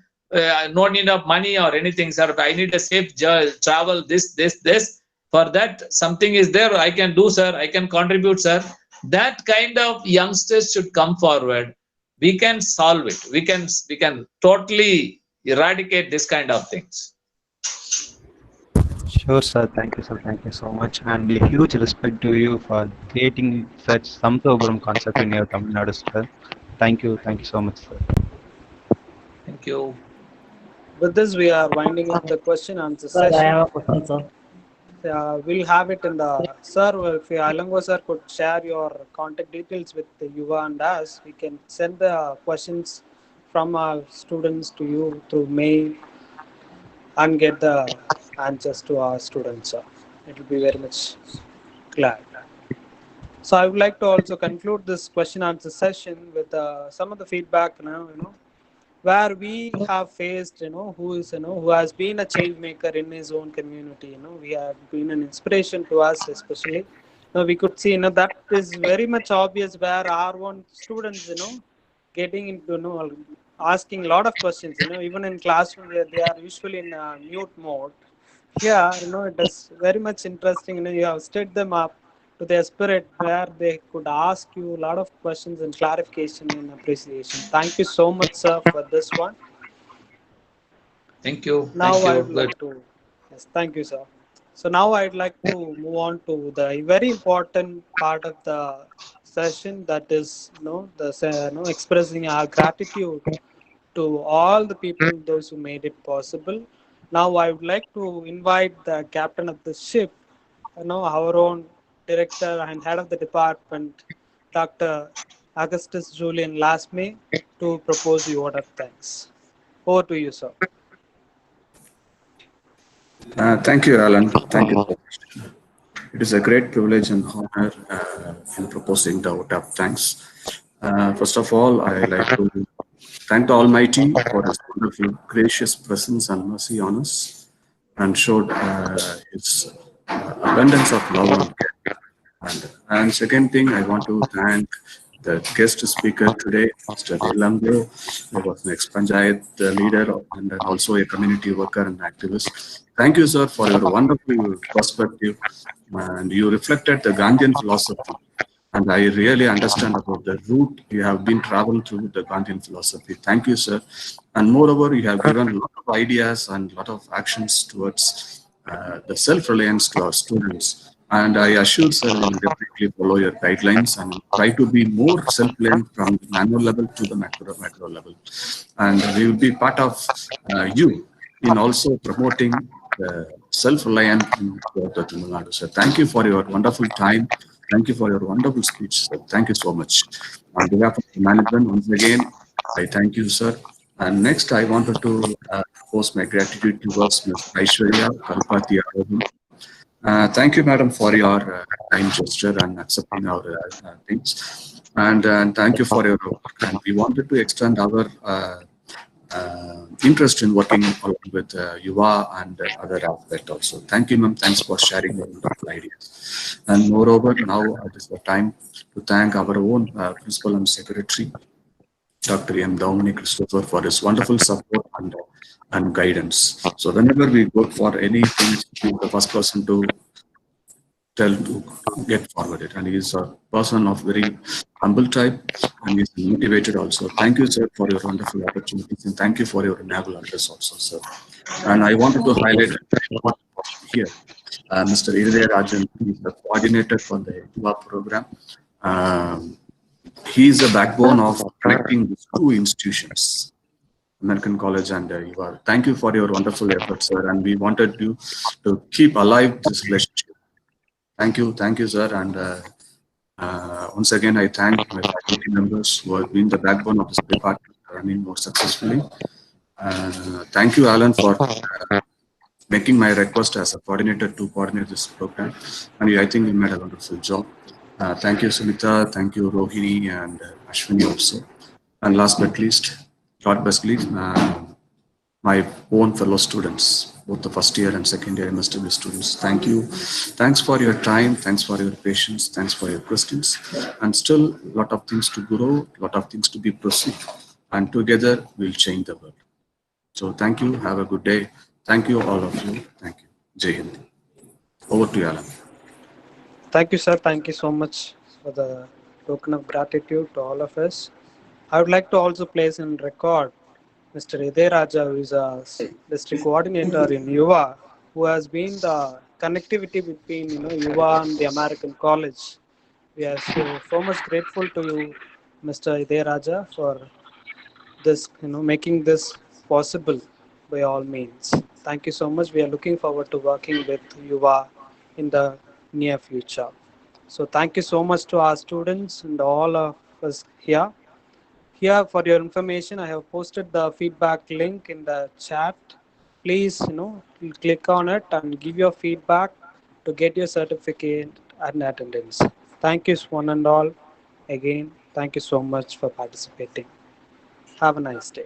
No need of money or anything, sir. I need a safe travel. This. For that, something is there. I can do, sir. I can contribute, sir. That kind of youngsters should come forward. We can solve it. We can totally eradicate this kind of things. Sure, sir. Thank you, sir. Thank you so much. And a huge respect to you for creating such Samthopuram concept in your Tamil Nadu, sir. Thank you. Thank you so much, sir. Thank you. With this, we are winding up the question answer Sir, session. I have a question, sir. We'll have it in the sir. If Alango sir could share your contact details with the Yuva and us, we can send the questions from our students to you through mail and get the answers to our students. It will be very much glad. So I would like to also conclude this question answer session with some of the feedback now, where we have faced, who has been a change maker in his own community. We have been an inspiration to us, especially. We could see, that is very much obvious where our own students, getting into, asking a lot of questions, even in classroom where they are usually in mute mode. Here, it is very much interesting. You have stirred them up to their spirit where they could ask you a lot of questions and clarification and appreciation. Thank you so much, sir, for this one. Thank you. Now Thank you. I would like to, yes, thank you, sir. So now I'd like to move on to the very important part of the session, that is, expressing our gratitude to all the people, those who made it possible. Now I would like to invite the captain of the ship, our own director and head of the department, Dr. Augustus Julian Lasme, to propose the order of thanks. Over to you, sir. Thank you, Alan. Thank you so much. It is a great privilege and honor in proposing the vote of thanks. First of all, I like to thank the Almighty for His wonderful, gracious presence and mercy on us, and showed His abundance of love and care. And second thing, I want to thank the guest speaker today, Mr. Ilango, who was an ex-Panchayat leader and also a community worker and activist. Thank you, sir, for your wonderful perspective, and you reflected the Gandhian philosophy. And I really understand about the route you have been traveled through the Gandhian philosophy. Thank you, sir. And moreover, you have given a lot of ideas and a lot of actions towards the self-reliance to our students. And I assure, sir, we will definitely follow your guidelines and try to be more self-reliant from the nano level to the macro level. And we will be part of you in also promoting self-reliant in the Tamil Nadu, sir. Thank you for your wonderful time. Thank you for your wonderful speech, sir. Thank you so much. On behalf of the management, once again, I thank you, sir. And next, I wanted to post my gratitude towards Ms. Aishwarya Kalpati. Thank you, madam, for your kind gesture and accepting our things. And thank you for your work. And we wanted to extend our interest in working along with Yuva and other aspects also. Thank you, ma'am. Thanks for sharing your wonderful ideas. And moreover, now it is the time to thank our own principal and secretary, Dr. M. Dominic Christopher, for his wonderful support and guidance. So whenever we go for anything, he's the first person to tell to get forwarded. And he is a person of very humble type, and he's motivated also. Thank you, sir, for your wonderful opportunities, and thank you for your naval address also, sir. And I wanted to highlight here Mr. Irudaya Rajan. He is the coordinator for the YUVA program. He is the backbone of connecting these two institutions, American College and YUVA. Thank you for your wonderful efforts, sir, and we wanted you to keep alive this relationship. Thank you, sir, and once again, I thank my faculty members who have been the backbone of this department running more successfully. Thank you, Alan, for making my request as a coordinator to coordinate this program. And I think you made a wonderful job. Thank you, Sumita. Thank you, Rohini and Ashwini also. And last but least, my own fellow students, both the first year and second year MSW students. Thank you. Thanks for your time. Thanks for your patience. Thanks for your questions. And still a lot of things to grow, a lot of things to be pursued. And together we'll change the world. So thank you. Have a good day. Thank you, all of you. Thank you. Jai Hind. Over to you, Alan. Thank you, sir. Thank you so much for the token of gratitude to all of us. I would like to also place in record Mr. Irudaya Raja, who is a district coordinator in YUVA, who has been the connectivity between YUVA and the American College. We are so much grateful to you, Mr. Irudaya Raja, for this, making this possible by all means. Thank you so much. We are looking forward to working with YUVA in the near future. So thank you so much to our students and all of us here. Here, for your information, I have posted the feedback link in the chat. Please, click on it and give your feedback to get your certificate and attendance. Thank you, one and all. Again, thank you so much for participating. Have a nice day.